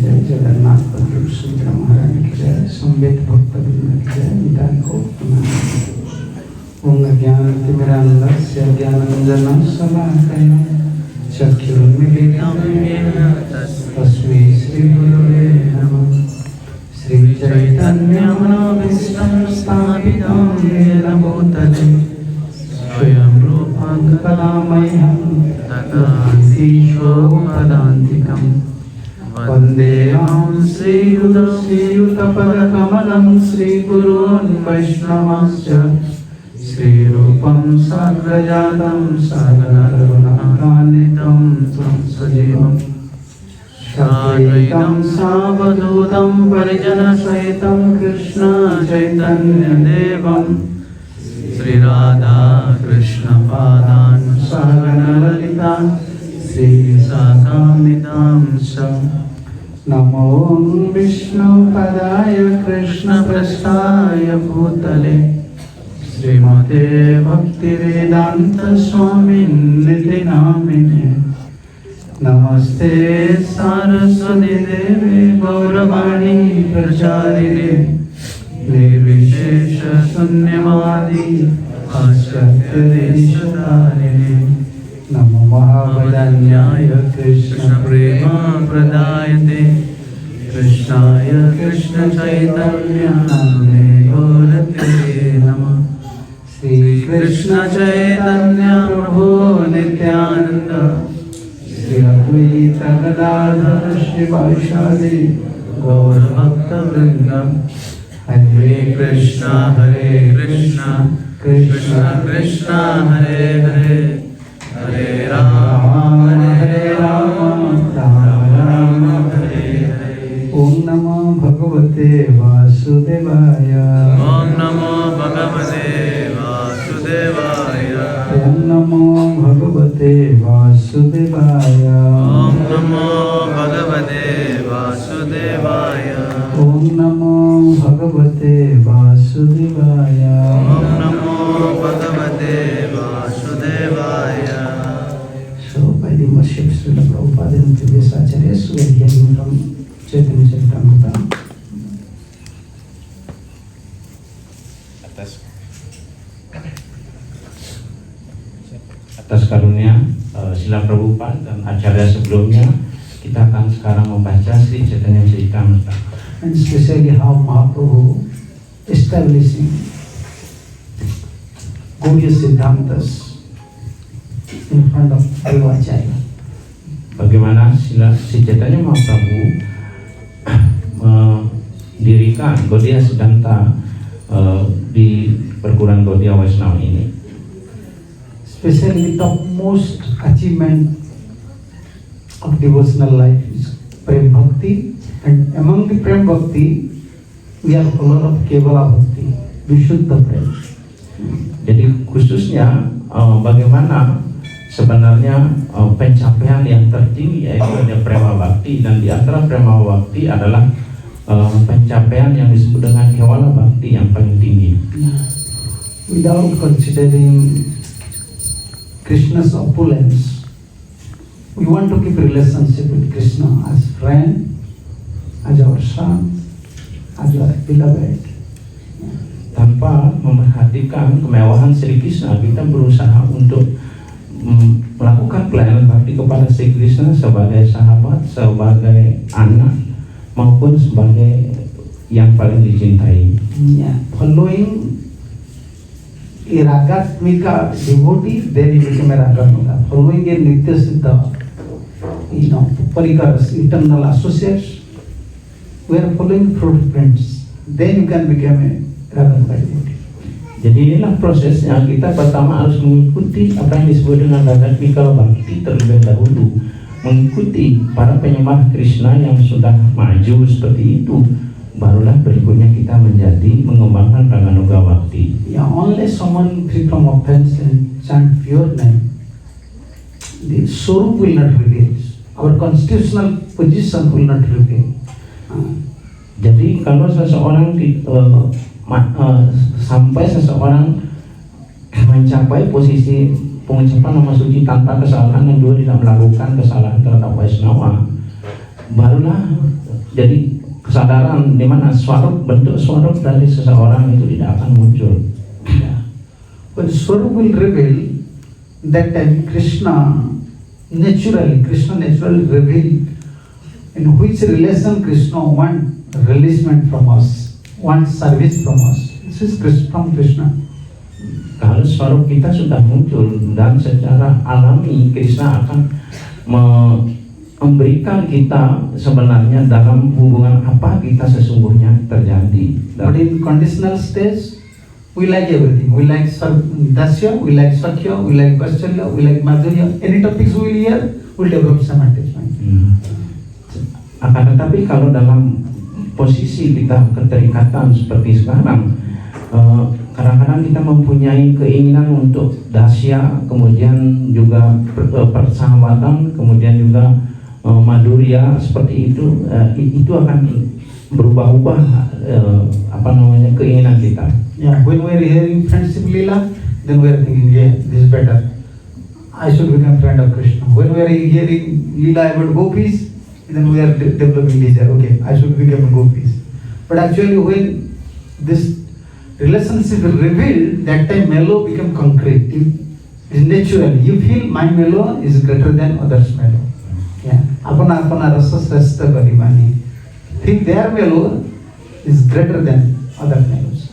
जय जगन्नाथ प्रभु सुभद्रा महारानी की जय संवेद भक्त की जय निताय को ओम ज्ञानतिमिरान्धस्य ज्ञानाञ्जनं शलाकया चक्षुरुन्मीलितं येन तस्मै श्रीगुरवे नमः। श्रीचैतन्यमनोभीष्टं स्थापितं येन भूतले स्वयं रूपं कदा मह्यं ददाति शोभदान्तिकम् वन्देऽहं श्रीयुतपदकमलं श्रीगुरून् वैष्णवांश्च श्रीरूपं साग्रजातं सागररघुनाथान्वितं त्वं सजीवं साद्वैतं सावधूतं परिजनसहितं कृष्ण चैतन्यदेवं श्रीराधा कृष्णपादान् सागरललिता श्रीशाखान्वितांश्च नमो विष्णुपदाय कृष्णप्रस्थाय भूतले श्रीमते भक्तिवेदांत स्वामिन्निति नामिने नमस्ते सारस्वती देवे गौरवाणी प्रचारिणे निर्विशेष शून्यवादी पाश्चात्यदेशतारिणे नमो महावदन्याय कृष्ण प्रेम प्रदायते कृष्णाय कृष्ण चैतन्य नाम्ने गौरते नमः। श्री कृष्ण चैतन्य प्रभु नित्यानंद श्री अद्वैत गदाधर श्रीवासादि गौर भक्तवृंद हरे कृष्णा कृष्ण कृष्ण हरे हरे हरे राम राम राम हरे हरे। ओम नमो भगवते वासुदेवाय ओम नमो भगवते वासुदेवाय ओम नमो भगवते वासुदेवाय ओम नमो भगवते वासुदेवाय ओम नमो भगवते वासुदेवाय ओम नमो भगवते वासुदेवाय। So by the worship Srila Prabhupada and previous acharyas, we are hearing from Chaitanya Charitamrita. Atas karunia Srila Prabhupada dan acarya sebelumnya, kita akan sekarang membaca Sri Chaitanya Charitamrita. And especially how Mahaprabhu establishing Gaudiya Siddhantas in front of Devacharya. Bagaimana Sri Chaitanya Mahaprabhu mendirikan Gaudiya Siddhanta di perguruan Gaudiya Vaishnava ini. Especially the topmost achievement of devotional life is Prem Bhakti, and among the Prem Bhakti, we are follower of Kevala Bhakti, Vishuddha Prem. Jadi khususnya bagaimana sebenarnya pencapaian yang tertinggi yaitu ada Prema Bhakti, dan di antara Prema Bhakti adalah pencapaian yang disebut dengan Kevala Bhakti yang paling tinggi. Without considering Krishna's opulence, we want to keep relationship with Krishna as friend, as our son, as our beloved. Tanpa memperhatikan kemewahan Sri Krishna, kita berusaha untuk melakukan pelayanan bakti kepada Sri Krishna sebagai sahabat, sebagai anak, maupun sebagai yang paling dicintai. Following a Ragatmika devotee, then you become a Ragatmika. Following a Nitya Siddha, Parikaras, eternal associates, we are following fruit friends. Then you can become a Ragatmika devotee. Jadi inilah prosesnya, kita pertama harus mengikuti apa yang disebut dengan Ragatmika Bhakti terlebih dahulu, mengikuti para penyembah Krishna yang sudah maju seperti itu, barulah berikutnya kita menjadi mengembangkan Raganuga Bhakti. Yeah, only someone free from offense and chant pure name, the Swarup will not reveal, our constitutional position will not reveal. Jadi kalau seseorang sampai seseorang mencapai posisi pengucapan nama suci tanpa kesalahan dan juga tidak melakukan kesalahan terhadap Vaishnava, barulah jadi kesadaran di mana swarup, bentuk swarup dari seseorang itu tidak akan muncul. When Swarup will reveal, that time Krishna naturally reveal in which relation Krishna want releasement from us, want service from us. This is from Krishna. Kalau swarup kita sudah muncul dan secara alami Krishna akan memberikan kita sebenarnya dalam hubungan apa kita sesungguhnya terjadi. But in conditional stage, we like everything. We like Dasya, we like Sakya, we like Vatshalya, we like Madhurya. Any topics we will hear, we will develop some attachment. Akan tetapi kalau dalam posisi kita keterikatan seperti sekarang, kadang-kadang kita mempunyai keinginan untuk dasya, kemudian juga persahabatan, kemudian juga madurya seperti itu akan berubah-ubah keinginan kita. Yeah, when we are hearing friendship lila, then we are thinking, yeah, this is better. I should become friend of Krishna. When we are hearing lila about gopis, then we are developing desire. Okay, I should become a gopis. But actually, when this relationship is revealed, that time mellow become concrete. It is natural. You feel my mellow is greater than others' mellow. Yeah, apana rasa srestha karibani. Think their mellow is greater than other mellows.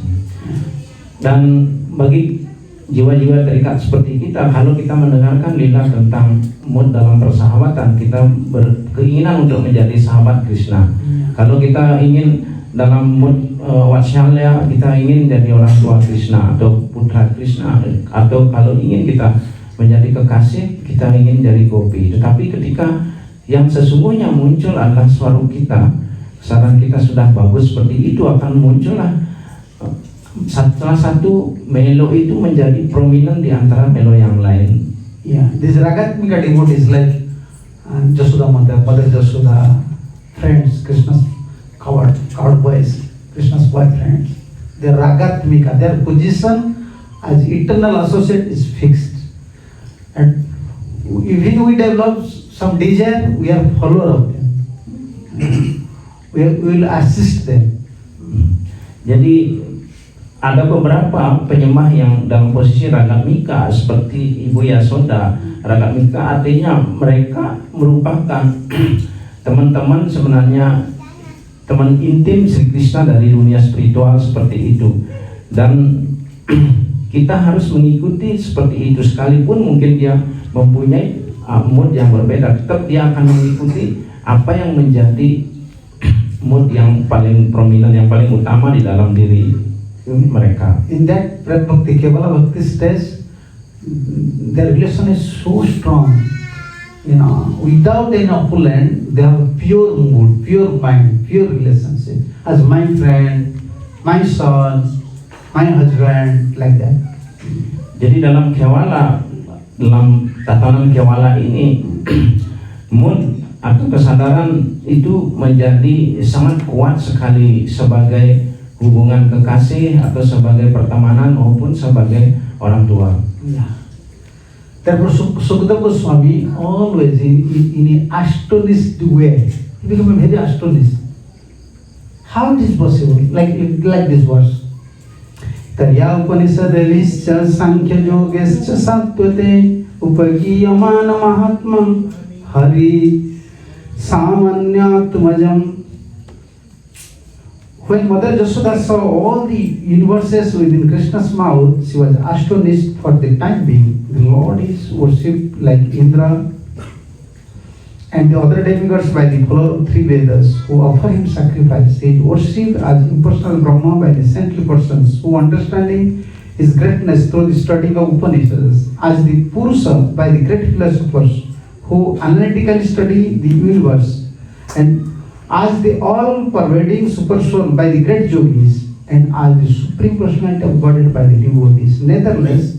Dan bagi jiwa-jiwa terikat seperti kita, kalau kita mendengarkan lila tentang mood dalam persahabatan, kita berkeinginan untuk menjadi sahabat Krishna. Kalau kita ingin dalam mood Vatsalya, kita ingin jadi orang tua Krishna atau putra Krishna, atau kalau ingin kita menjadi kekasih, kita ingin jadi gopi. Tetapi ketika yang sesungguhnya muncul adalah swarup kita, kesadaran kita sudah bagus seperti itu, akan muncullah salah satu melo itu menjadi prominent di antara melo yang lain. Yeah, this Ragatmika devotee is like Jasoda Mother Jasoda, friends, Krishna's coward boys, Krishna's boyfriends. Their Ragatmika, their position as eternal associate is fixed. And even we develop some desire, we are follower of them. We will assist them. Jadi ada beberapa penyembah yang dalam posisi Ragatmika seperti Ibu Yasoda. Ragatmika artinya mereka merupakan teman-teman, sebenarnya teman intim Sri Krishna dari dunia spiritual seperti itu. Dan kita harus mengikuti seperti itu, sekalipun mungkin dia mempunyai mood yang berbeda, tetap dia akan mengikuti apa yang menjadi mood yang paling prominent, yang paling utama di dalam diri mereka. In that Prat Bhakti, Kevala Bhakti stage, their relation is so strong. You know, without any opulent, they have a pure mood, pure mind, pure relationship. As my friend, my son, my husband, like that. Jadi dalam Kewala, dalam tatanan Kewala ini, mood atau kesadaran itu menjadi sangat kuat sekali sebagai hubungan kekasih atau sebagai pertemanan maupun sebagai orang tua. Yeah. Therefore, Sukadeva Goswami always in an astonished way, he became very astonished. How it is possible? Like this verse. Tarya Upanishadalischa Sankhya Yogescha Sattvate Upagiyamana Mahatma Hari Samanyatmajam. When Mother Jasoda saw all the universes within Krishna's mouth, she was astonished for the time being. The Lord is worshipped like Indra and the other demigods by the follower of three Vedas who offer him sacrifice. He is worshipped as impersonal Brahma by the saintly persons who understanding his greatness through the studying of Upanishads, as the Purusha by the great philosophers who analytically study the universe, and as the all-pervading super soul by the great yogis, and as the supreme personality of Godhead by the devotees. Nevertheless,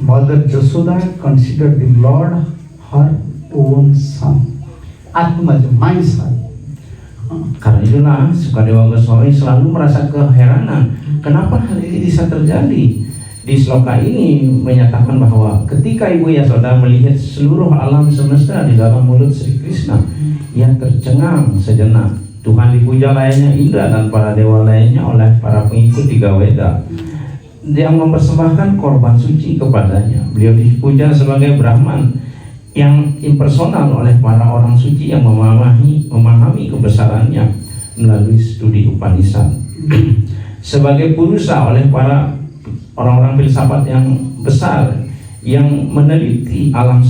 Mother Jasoda considered the Lord her own son, Atmaja, my son. Karena itulah Sukadewa Goswami selalu merasa keheranan, kenapa hal ini bisa terjadi. Di sloka ini menyatakan bahwa ketika Ibu Yasoda melihat seluruh alam semesta di dalam mulut Sri Krishna, ia tercengang sejenak, Tuhan dipuja lainnya Indra dan para dewa lainnya oleh para pengikut Tiga Weda yang mempersembahkan korban suci kepadanya. Beliau dipuja sebagai Brahman yang impersonal oleh para orang suci yang memahami kebesarannya melalui studi Upanishad. Sebagai Purusa oleh para orang-orang filsafat yang besar yang meneliti alam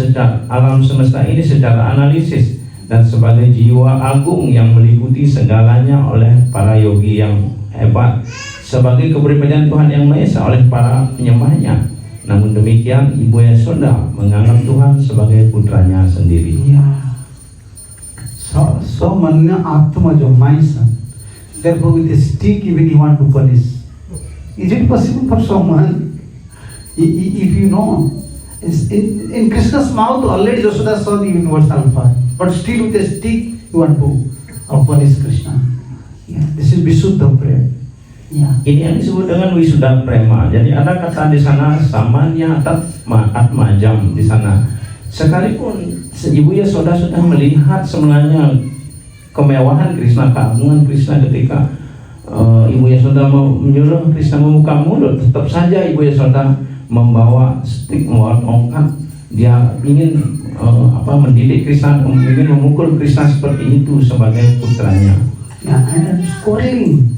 semesta ini secara analisis, dan sebagai jiwa agung yang meliputi segalanya oleh para yogi yang hebat, sebagai kepribadian Tuhan yang Maha Esa oleh para penyembahnya. Namun demikian Ibu Yasoda menganggap Tuhan sebagai putranya sendiri. Yeah. So manya atma jo maisa. Therefore with a stick even you want to punish. Is it possible for someone? If you know, in Krishna's mouth already Yasoda saw the universal fire, but still with a stick you want to punish Krishna. Yeah, this is Visuddha Prema. Ya. Ini yang disebut dengan wisuda prema. Jadi ada kata di sana samanya atmajam di sana. Sekalipun Ibu Yasoda sudah melihat sebenarnya kemewahan Krishna, keagungan Krishna ketika Ibu Yasoda menyuruh Krishna membuka mulut, tetap saja Ibu Yasoda membawa stik, membawa tongkat. Dia ingin mendidik Krishna, ingin memukul Krishna seperti itu sebagai putranya. Ya, and scoring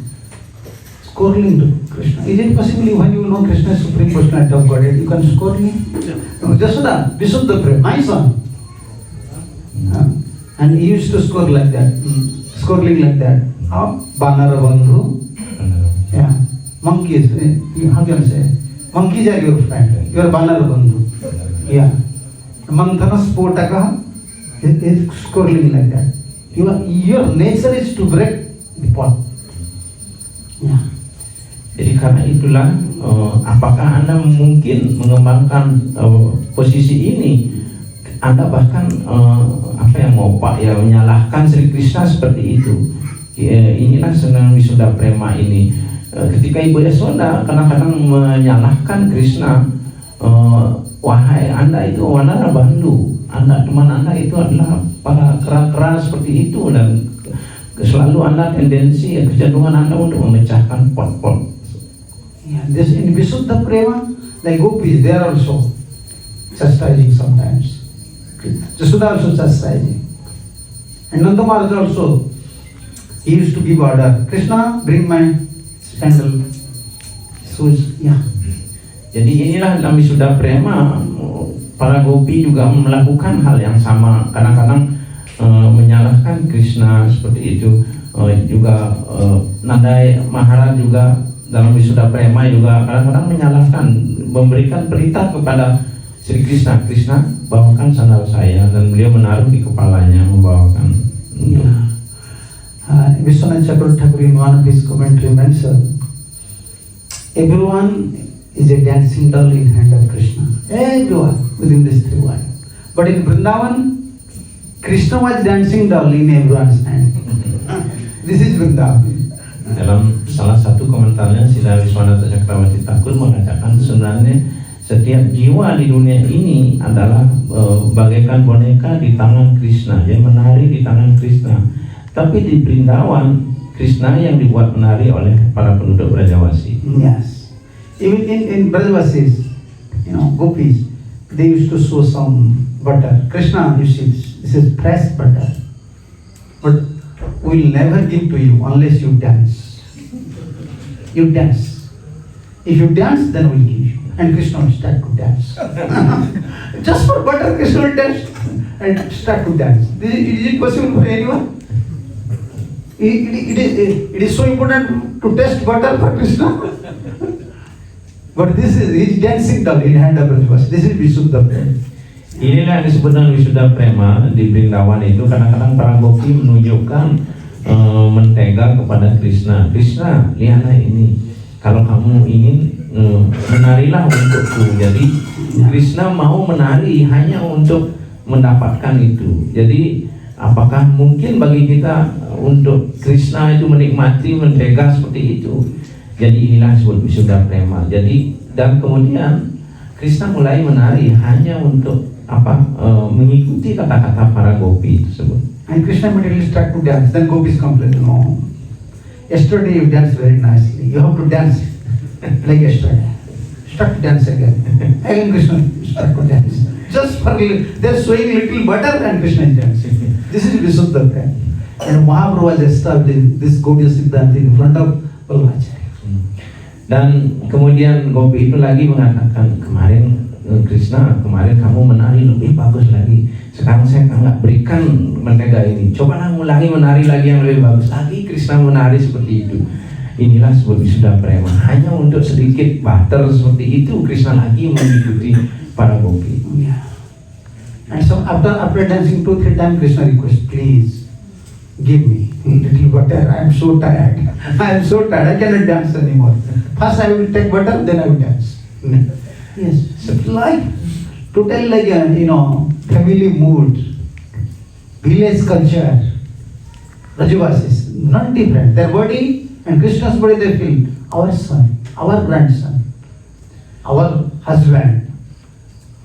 to Krishna. Is it possible when you know Krishna is Supreme Personality of Godhead, you can score him? No, Yasoda, Visuddha Prema, my son. And he used to score like that, scoring like that. Banara Bandhu. Yeah, monkeys. How can I say? Monkeys are your friend. You are Banara Bandhu. Yeah. Manthana Spotaka is scoring like that. Your nature is to break the pot. Yeah. Jadi karena itulah apakah Anda mungkin mengembangkan posisi ini? Anda bahkan menyalahkan Sri Krishna seperti itu. Inilah senang wisuda prema ini. Ketika Ibu Yasoda kadang-kadang menyalahkan Krishna, wahai Anda itu wanara bandu, teman Anda itu adalah para kera-kera seperti itu, dan selalu Anda tendensi kecenderungan Anda untuk memecahkan pot-pot. Yeah, this in Visuddha Prema, like gopis, they are also chastising sometimes. Yasoda also chastising. And Nanda Maharaj also, he used to give order, Krishna, bring my sandal, shoes. Yeah. Jadi inilah dalam wisuda prema, para gopi juga melakukan hal yang sama. Kadang-kadang menyalahkan Krishna seperti itu. Juga Nanda Maharaj juga dalam wisuda prema juga kadang-kadang menyalahkan, memberikan perintah kepada Sri Krishna, Krishna bawakan sandal saya, dan beliau menaruh di kepalanya membawakan. Yeah. Vishwanath Chakravarti Thakur in one of his commentary mentioned, everyone is a dancing doll in hand of Krishna. Everyone within this three worlds. But in Vrindavan, Krishna was dancing doll in everyone's hand. This is Vrindavan. Dalam salah satu komentarnya, Sila Vishwanath Chakravarti Thakur mengatakan sebenarnya setiap jiwa di dunia ini adalah bagaikan boneka di tangan Krishna, yang menari di tangan Krishna. Tapi di Vrindavan, Krishna yang dibuat menari oleh para penduduk Brajawasi. Yes. Even in Brajavasis, gopis, they used to show some butter. Krishna, you see, this is fresh butter. But we'll never give to you unless you dance. You dance. If you dance, then we'll give you. And Krishna will start to dance. Just for butter, Krishna will dance and start to dance. Is it possible for anyone? It is so important to taste butter for Krishna. But this is his dancing doll in hand of Brajavasi. This is Visuddha Prema. Inilah yang disebut dengan wisuda prema di Vrindavan itu. Kadang-kadang para gopi menunjukkan mentega kepada Krishna. Krishna, lihatlah ini. Kalau kamu ingin menarilah untukku. Jadi Krishna mau menari hanya untuk mendapatkan itu. Jadi apakah mungkin bagi kita untuk Krishna itu menikmati mentega seperti itu? Jadi inilah disebut wisuda prema. Jadi dan kemudian Krishna mulai menari hanya untuk mengikuti kata-kata para gopi tersebut. And Krishna immediately start to dance. Then gopis complain, no. Yesterday you danced very nicely. You have to dance like yesterday. Start to dance again. Again Krishna start to dance. Just for they're showing little butter and Krishna is dancing. This is Visuddha Prem. And Mahaprabhu has established this Gaudiya Siddhanta in front of Vallabhacharya. Dan kemudian Gopi itu lagi mengatakan, kemarin Krishna, kemarin kamu menari lebih bagus lagi. Sekarang saya nggak berikan mentega ini. Coba ulangi menari lagi yang lebih bagus lagi. Krishna menari seperti itu. Inilah sebuah wisuda prema. Hanya untuk sedikit butter seperti itu Krishna lagi mengikuti para Gopi. Yeah. And so after dancing 2-3 times, Krishna requests, please give me a little butter. I am so tired. I am so tired. I cannot dance anymore. First I will take butter, then I will dance. Yes, so like totally like a family mood, village culture. Rajavasis, not different. Their body and Krishna's body, they feel our son, our grandson, our husband,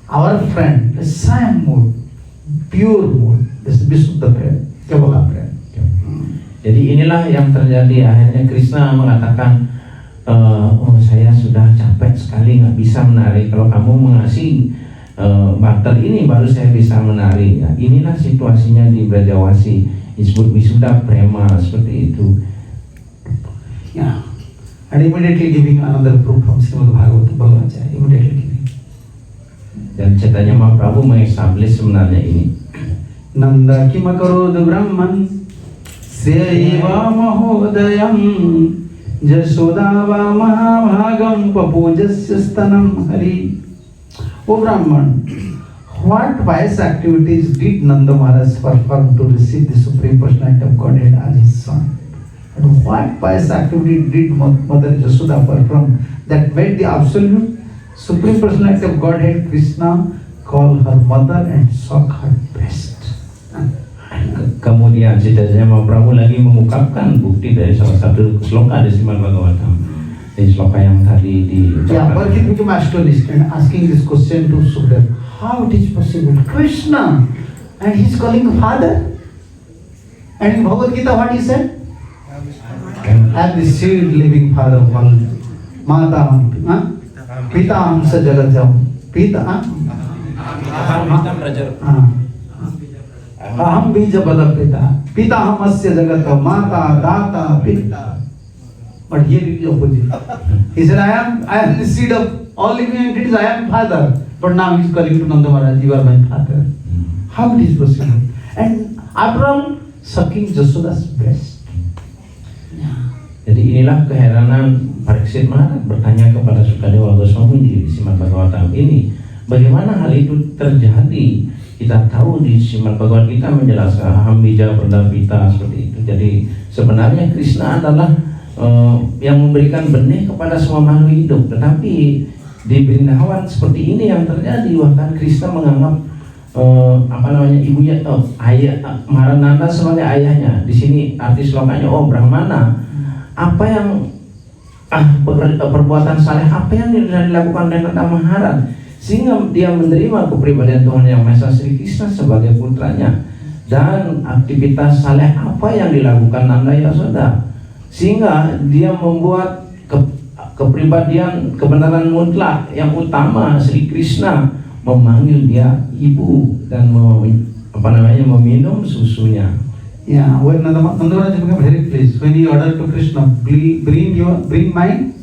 our friend. The same mood, pure mood. This is Visuddha Prema, Kevala Prema. Jadi inilah yang terjadi. Akhirnya Krishna mengatakan, oh saya sudah capek sekali nggak bisa menari. Kalau kamu mengasih butter ini baru saya bisa menari. Nah, inilah situasinya di Brajawasi. Disebut wisuda prema seperti itu. Yeah, and immediately giving another proof from Srimad Bhagavatam Vallabhacharya. Immediately giving. Dan ceritanya Mahaprabhu mengestablish sebenarnya ini. Nanda kimakarod brahman Seyeva mahodayam Jasodava mahabhagam Papujasya stanam hari. O Brahman, what pious activities did Nanda Maharaj perform to receive the Supreme Personality of Godhead as his son? And what pious activity did Mother Jasoda perform that made the absolute Supreme Personality of Godhead Krishna call her mother and suck her breast? Kemudian ceritanya Mahaprabhu lagi mengungkapkan bukti dari salah satu sloka di Srimad Bhagavatam. Di sloka yang tadi Yeah, Parikshit became astonished and asking this question to Sukadeva. How it is possible? Krishna, and he is calling father. And in Bhagavad Gita, what he said? I am the seed living father of all. Mata, Pita Hamsa Jagatam. Pita, Aham bija pada pita. Pita hamasya jagata. Mata, data, pita. But here it is opposite. He said, I am the seed of all living entities. I am father. But now he is calling to Nanda Maharaj, you are my father. How it is possible? And after all, sucking Jasoda's breast. Jadi inilah keheranan Parikshit Maharaj bertanya kepada Sukadewa Goswami di Srimad Bhagavatam ini. Bagaimana hal itu terjadi? Kita tahu di Srimad Bhagavad Gita menjelaskan aham bija pradapita seperti itu. Jadi sebenarnya Krishna adalah yang memberikan benih kepada semua makhluk hidup. Tetapi di Vrindavan seperti ini yang terjadi. Bahkan Krishna menganggap ibunya ayah Marananda sebagai ayahnya. Di sini arti slokanya, oh Brahmana, apa yang perbuatan saleh apa yang dilakukan oleh Nanda Maharaj sehingga dia menerima kepribadian Tuhan Yang Maha Esa Sri Krishna sebagai putranya, dan aktivitas saleh apa yang dilakukan Nanda Yasoda sehingga dia membuat kepribadian kebenaran mutlak yang utama Sri Krishna memanggil dia ibu dan meminum susunya. Yeah, when Nanda Maharaj became very pleased when he ordered to Krishna, bring my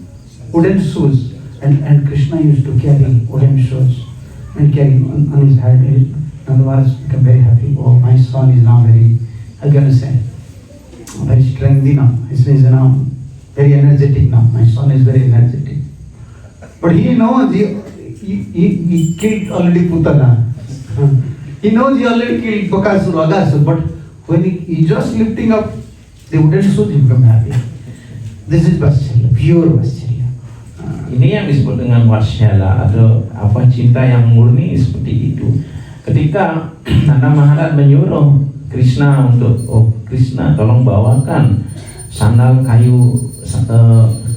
wooden shoes, and Krishna used to carry wooden shoes and carry on his head. Nanda Maharaj became very happy. Oh, my son is now very, how can I say, very strengthy now. He is now very energetic now. My son is very energetic. But he knows he killed already Putana. He knows he already killed Bakasura, Agasura, but when he just lifting up the wooden shoes, he become happy. This is Vatsala, pure Vatsala. Ini yang disebut dengan Vatsala atau apa, cinta yang murni seperti itu. Ketika Nanda Maharaj menyuruh Krishna untuk, oh Krishna tolong bawakan sandal kayu,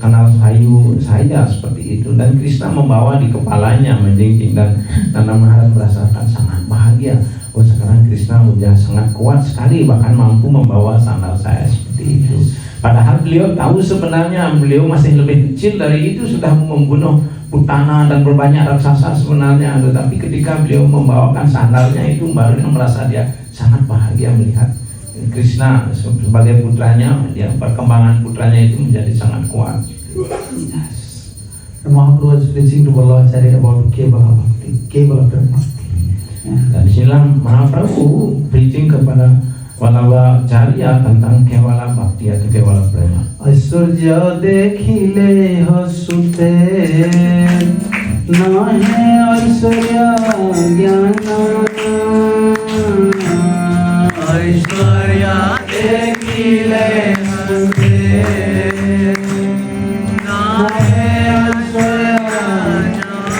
kanal kayu saya seperti itu, dan Krishna membawa di kepalanya menjingking, dan Nanda Maharaj merasakan sangat bahagia. oh sekarang Krishna udah sangat kuat sekali, bahkan mampu membawa sandal saya seperti itu. Padahal beliau tahu sebenarnya beliau masih lebih kecil dari itu, sudah membunuh Putana dan berbanyak raksasa sebenarnya. Tetapi ketika beliau membawakan sandalnya itu, baru dia merasa dia sangat bahagia melihat Krishna sebagai putranya, dia perkembangan putranya itu menjadi sangat kuat. And Mahaprabhu was preaching to Vallabhacharya about Kevala Bhakti, Kevala Bhakti. Dan disinilah Mahaprabhu preaching kepada Vallabhacharya tentang Kevala Bhakti atau Kevala Prema. Aishwarya dekhile hasute, nahe aishwarya jnana. Aishwarya dekhile hasute, nahe aishwarya jnana.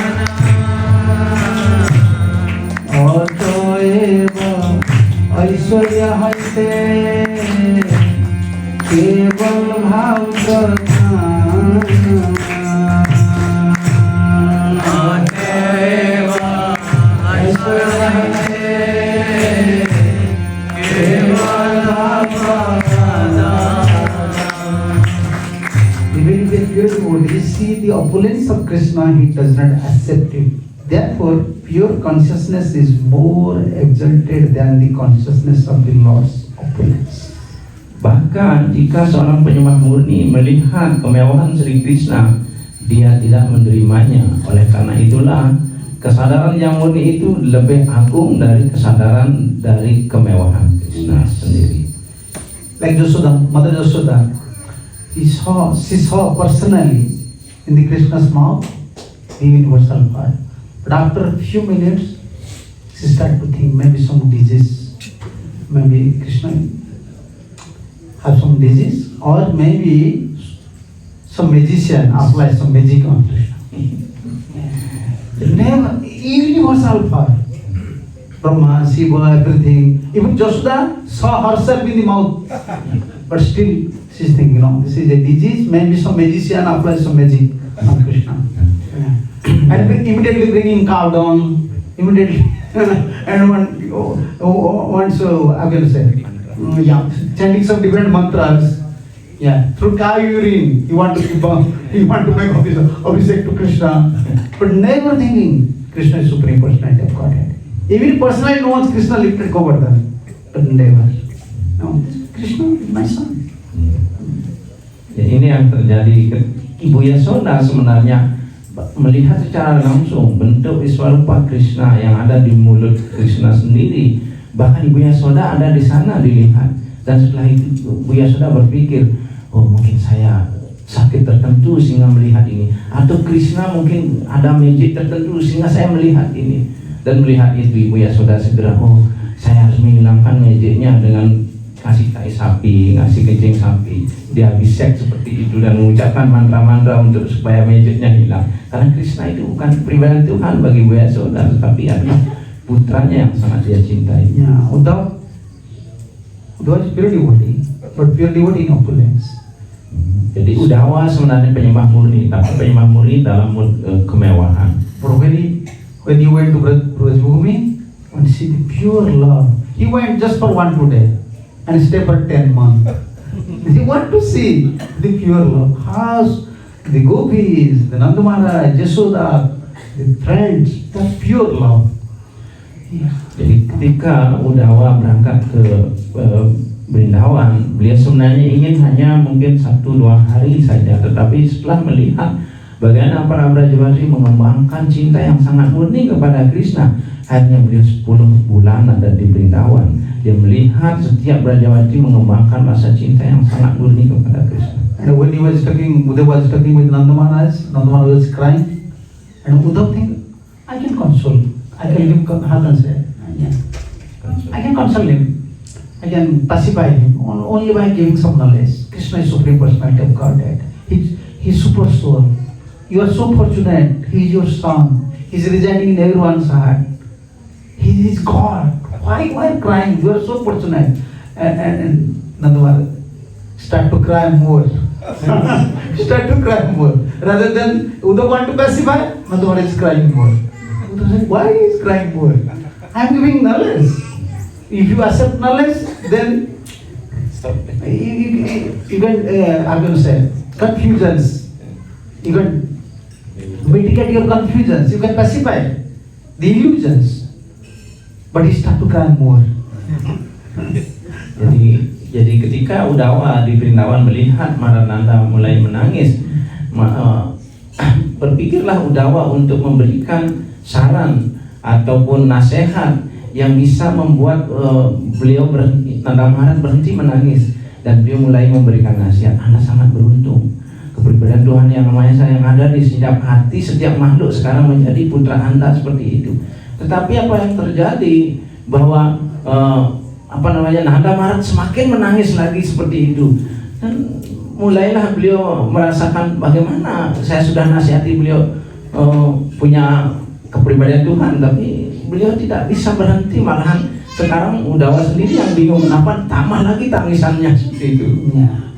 Otoeva aishwarya haite, keval bhav pradhana. Ateva aishwarya haite, keval bhav pradhana. Even if a pure devotee see the opulence of Krishna, he does not accept it. Therefore, pure consciousness is more exalted than the consciousness of the Lord's opulence. Bahkan jika seorang penyembah murni melihat kemewahan Sri Krishna, dia tidak menerimanya. Oleh karena itulah kesadaran yang murni itu lebih agung dari kesadaran dari kemewahan Krishna sendiri. Like Yashoda, Mother Yashoda, she saw personally in the Krishna's mouth the universal fire. But after a few minutes, she started to think maybe some disease, maybe Krishna have some disease, or maybe some magician apply some magic on Krishna. Never, universal fire. Brahma, Shiva, everything. Even Yashoda saw herself in the mouth, but still she's thinking, no, this is a disease, maybe some magician apply some magic on Krishna. And immediately bringing cow down, immediately, and once I will say, chanting some different mantras, through cow urine, you want to make abhishek to Krishna, but never thinking Krishna is Supreme Personality of Godhead. Even personally knows Krishna lifted Govardhan, but never. No, Krishna is my son. Ya, ini yang terjadi. Ibu Yashoda sebenarnya melihat secara langsung bentuk Iswarupa Krishna yang ada di mulut Krishna sendiri. Bahkan Ibu Yashoda ada di sana dilihat. Dan setelah itu Ibu Yashoda berpikir, oh mungkin saya sakit tertentu sehingga melihat ini, atau Krishna mungkin ada magic tertentu sehingga saya melihat ini. Dan melihat itu Ibu Yashoda segera, oh saya harus menghilangkan magicnya dengan kasih tai sapi, ngasih kencing sapi, dia abhishek seperti itu dan mengucapkan mantra-mantra untuk supaya magicnya hilang. Karena Krishna itu bukan pribadi Tuhan bagi Ibu Yashoda, tetapi adalah putranya yang sangat dia cintai. Uddhava is pure devotee, but pure devotee in opulence. Jadi Uddhava sebenarnya penyembah murni, tapi penyembah murni dalam kemewahan. But when you went to Brajbhumi, when you see the pure love, he went just for 1-2 days and stay for 10 months. He want to see the pure love. How the gopis, the Nanda Maharaj, Yashoda, the friends, the pure love. Jadi ketika Uddhava berangkat ke Brindawan, beliau sebenarnya ingin hanya mungkin 1-2 hari saja, tetapi setelah melihat bagaimana para Brajawati mengembangkan cinta yang sangat murni kepada Krishna, akhirnya beliau 10 bulan ada di Brindawan. Dia melihat setiap Brajawati mengembangkan rasa cinta yang sangat murni kepada Krishna. And when he was talking, Uddhava was talking with Nanda Maharaj was crying, and Uddhava think, I can console, I can give heart and say, I can console him, I can pacify him only by giving some knowledge. Krishna is Supreme Personality of Godhead. He's super soul. You are so fortunate. He is your son. He is residing in everyone's heart. He is God. Why crying? You are so fortunate. And Nanda Maharaj start to cry more. Start to cry more. Rather than Uddhava want to pacify, Nanda Maharaj is crying more. Uddhava said, why he is crying more? I am giving knowledge. if you accept knowledge, then Stop. you can, I'm going to say, confusions. You can mitigate your confusions. You can pacify the illusions. But you start to cry more. Jadi ketika Udawa di Vrindavan melihat Marananda mulai menangis, berpikirlah Udawa untuk memberikan saran ataupun nasihat yang bisa membuat beliau Nanda Maharaj berhenti menangis, dan beliau mulai memberikan nasihat. Anda sangat beruntung, kepribadian Tuhan yang Maha Esa yang ada di setiap hati setiap makhluk sekarang menjadi putra Anda seperti itu. Tetapi apa yang terjadi bahwa Nanda Maharaj semakin menangis lagi seperti itu, dan mulailah beliau merasakan bagaimana saya sudah nasihati beliau punya kepribadian Tuhan, tapi beliau tidak bisa berhenti, malahan sekarang Udawa sendiri yang bingung kenapa tambah lagi tangisannya seperti itu. Yeah.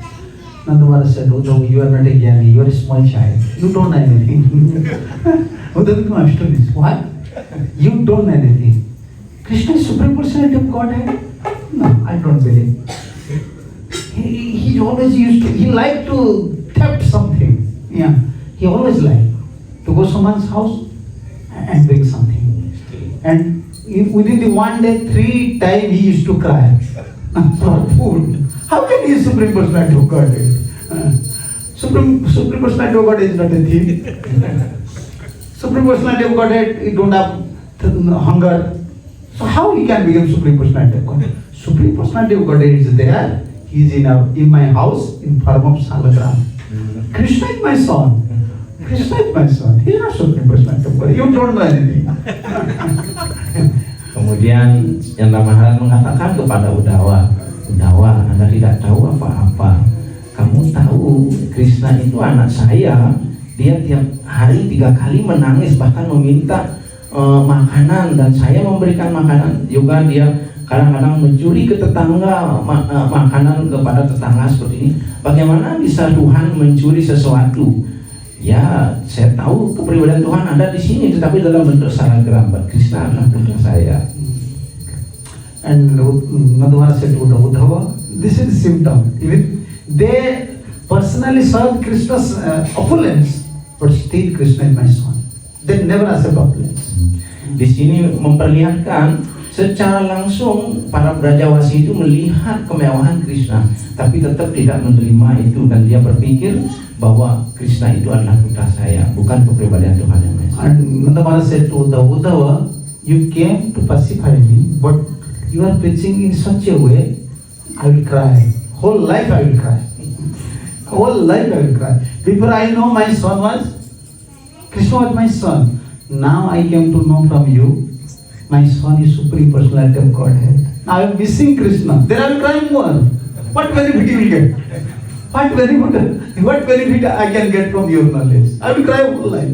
Nanda Maharaj said, Uddhava, you are not a jnani, you are a small child. You don't know anything. Uddhava became astonished. What? You don't know anything. Krishna is Supreme Personality of Godhead? No, I don't believe. He always used to, he liked to theft something. Yeah. He always liked to go someone's house and bring something. And within the one day, 3 times he used to cry for food. How can he Supreme Personality of Godhead? Supreme Personality of Godhead is not a thief. Supreme Personality of Godhead, he don't have hunger. So how he can become Supreme Personality of Godhead? Supreme Personality of Godhead is there. He is in my house in form of Salagram. Krishna is my son. Krishna is my son. He is not Supreme Personality of Godhead. You don't know anything. Kemudian Nanda Maharaj mengatakan kepada Udawa, Udawa, Anda tidak tahu apa-apa. Kamu tahu Krishna itu anak saya. Dia tiap hari 3 kali menangis, bahkan meminta makanan, dan saya memberikan makanan juga. Dia kadang-kadang mencuri ke tetangga makanan kepada tetangga seperti ini. Bagaimana bisa Tuhan mencuri sesuatu? Ya, saya tahu kepribadian Tuhan ada di sini, tetapi dalam bentuk salagram. Krishna adalah putra saya. And Nanda Maharaj said to Uddhava, this is the symptom. Even they personally serve Krishna's opulence, but still Krishna is my son. They never accept opulence. Di sini memperlihatkan secara langsung para Brajawasi itu melihat kemewahan Krishna, tapi tetap tidak menerima itu, dan dia berpikir bahwa Krishna itu adalah putra saya, bukan kepribadian Tuhan yang Maha Esa. And Nanda Maharaj said to Uddhava, you came to pacify me, but you are preaching in such a way, I will cry. Whole life I will cry. Whole life I will cry. Before I know my son was, Krishna was my son. Now I came to know from you, my son is Supreme Personality of Godhead. Now I am missing Krishna. Then I will cry more. What benefit you will get? What benefit I can get from your knowledge? I will cry whole life.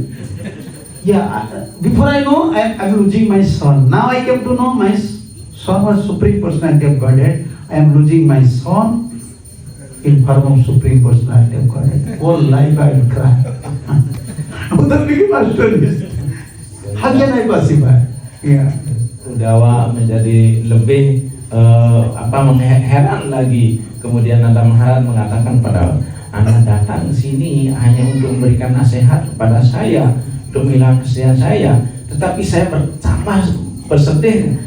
Yeah, before I know, I am losing my son. Now I came to know my son was Supreme Personality of Godhead. I am losing my son in form of Supreme Personality of Godhead. Whole life I will cry. Uddhava became astonished. How can I pacify? Yeah. Udawa menjadi lebih heran lagi. Kemudian Nanda Maharaj mengatakan pada Anda datang ke sini hanya untuk memberikan nasihat kepada saya, untuk menghilangkan kesedihan saya, tetapi saya bertambah bersedih,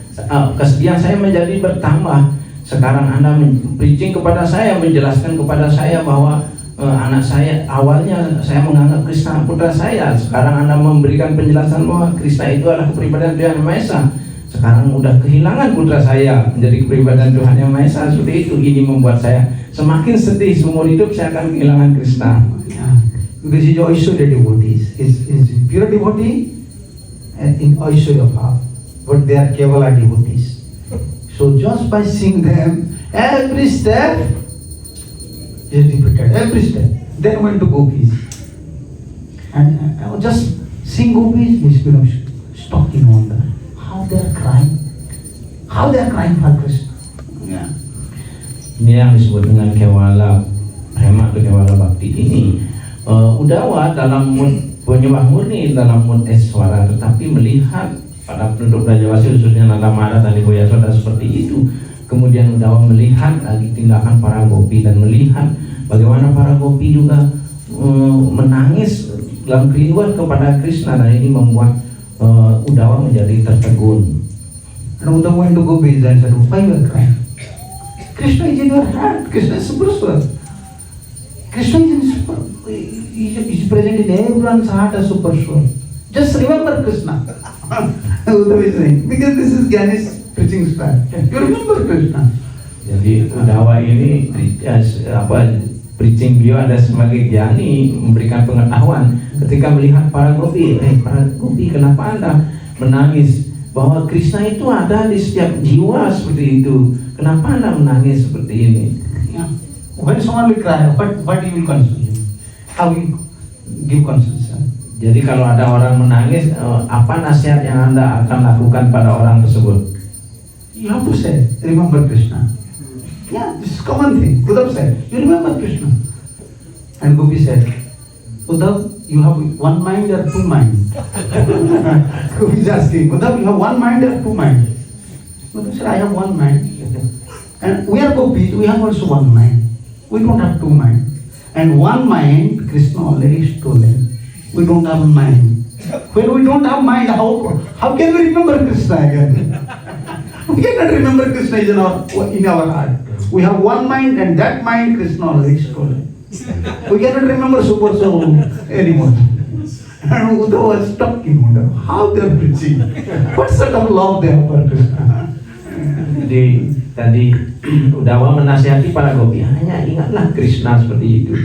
kesedihan saya menjadi bertambah. Sekarang Anda preaching kepada saya, menjelaskan kepada saya bahwa anak saya, awalnya saya menganggap Krishna putra saya. Sekarang Anda memberikan penjelasan bahwa Krishna itu adalah kepribadian Tuhan Yang Maha Esa. Sekarang udah kehilangan putra saya menjadi kepribadian Tuhan Yang Maha Esa. Seperti itu, ini membuat saya semakin sedih. Seumur hidup saya akan kehilangan Krishna. Because he is Aishwarya devotee. He is pure devotee in Aishwarya Bhav. But they are Kevala devotees. So just by seeing them, every step is repeated. Every step. Then went to gopis. And just seeing gopis, he is stuck in wonder. How they are crying. How they are crying for Krishna. Yeah. Ini yang disebut dengan Kewala Prema atau Kewala Bhakti ini. Udawa dalam mood penyembah murni, dalam mood Eswara, tetapi melihat para penduduk Brajawasi khususnya Nandamara dan Ibu Yasoda seperti itu. Kemudian Udawa melihat lagi tindakan para gopi dan melihat bagaimana para gopi juga menangis dalam kerinduan kepada Krishna, dan ini membuat Udawa menjadi tertegun. And Uddhava went to gopis and said, why you are crying? Krishna is in your heart. Krishna is super sure. Krishna is present in everyone's heart as super sure. Just remember Krishna. Uddhava is saying, because this is Ganesh preaching style. You remember Krishna. Jadi Udawa ini preaching beliau ada sebagai jani, memberikan pengetahuan ketika melihat para gopi. Kenapa Anda menangis? Bahwa Krishna itu ada di setiap jiwa seperti itu. Kenapa Anda menangis seperti ini? Yeah. When someone will cry, what you will console him? How you give consolation? Jadi kalau ada orang menangis, apa nasihat yang Anda akan lakukan pada orang tersebut? You have to say, remember Krishna. Yeah, this is common thing. Uddhava said, you remember Krishna. And Gopi said, Uddhava, you have one mind or two minds? Gopi is asking, Uddhava, you have one mind or two minds? Uddhava said, I have one mind. And we are Gopis, we have also one mind. We don't have two minds. And one mind, Krishna already stolen. We don't have mind. When we don't have mind, how can we remember Krishna again? We cannot remember Krishna is in our heart. We have one mind, and that mind Krishna already stolen. We cannot remember Super Soul anymore. And Uddhava was stuck in wonder how they are preaching. What sort of love they have for Krishna? Jadi tadi Udawa menasihati para gopi, hanya ingatlah Krishna seperti itu.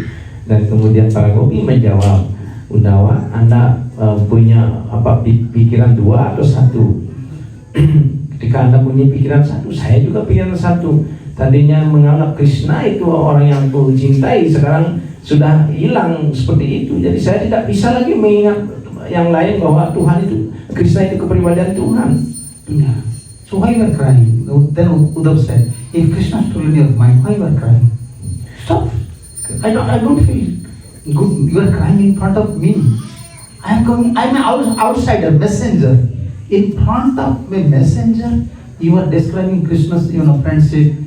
Dan kemudian para gopi menjawab, Udawa, Anda punya pikiran dua atau satu? Ketika Anda punya pikiran satu, saya juga pikiran satu. Tadinya menganggap Krishna itu orang yang aku cintai, sekarang sudah hilang seperti itu. Jadi saya tidak bisa lagi mengingat yang lain bahwa Tuhan itu, Krishna itu kepribadian Tuhan. Yeah. So why you are crying? Then Uddhava said, if Krishna is still in your mind, why you are crying? Stop. I don't feel good. You are crying in front of me. I'm an outsider, messenger. In front of a messenger, you are describing Krishna's friendship,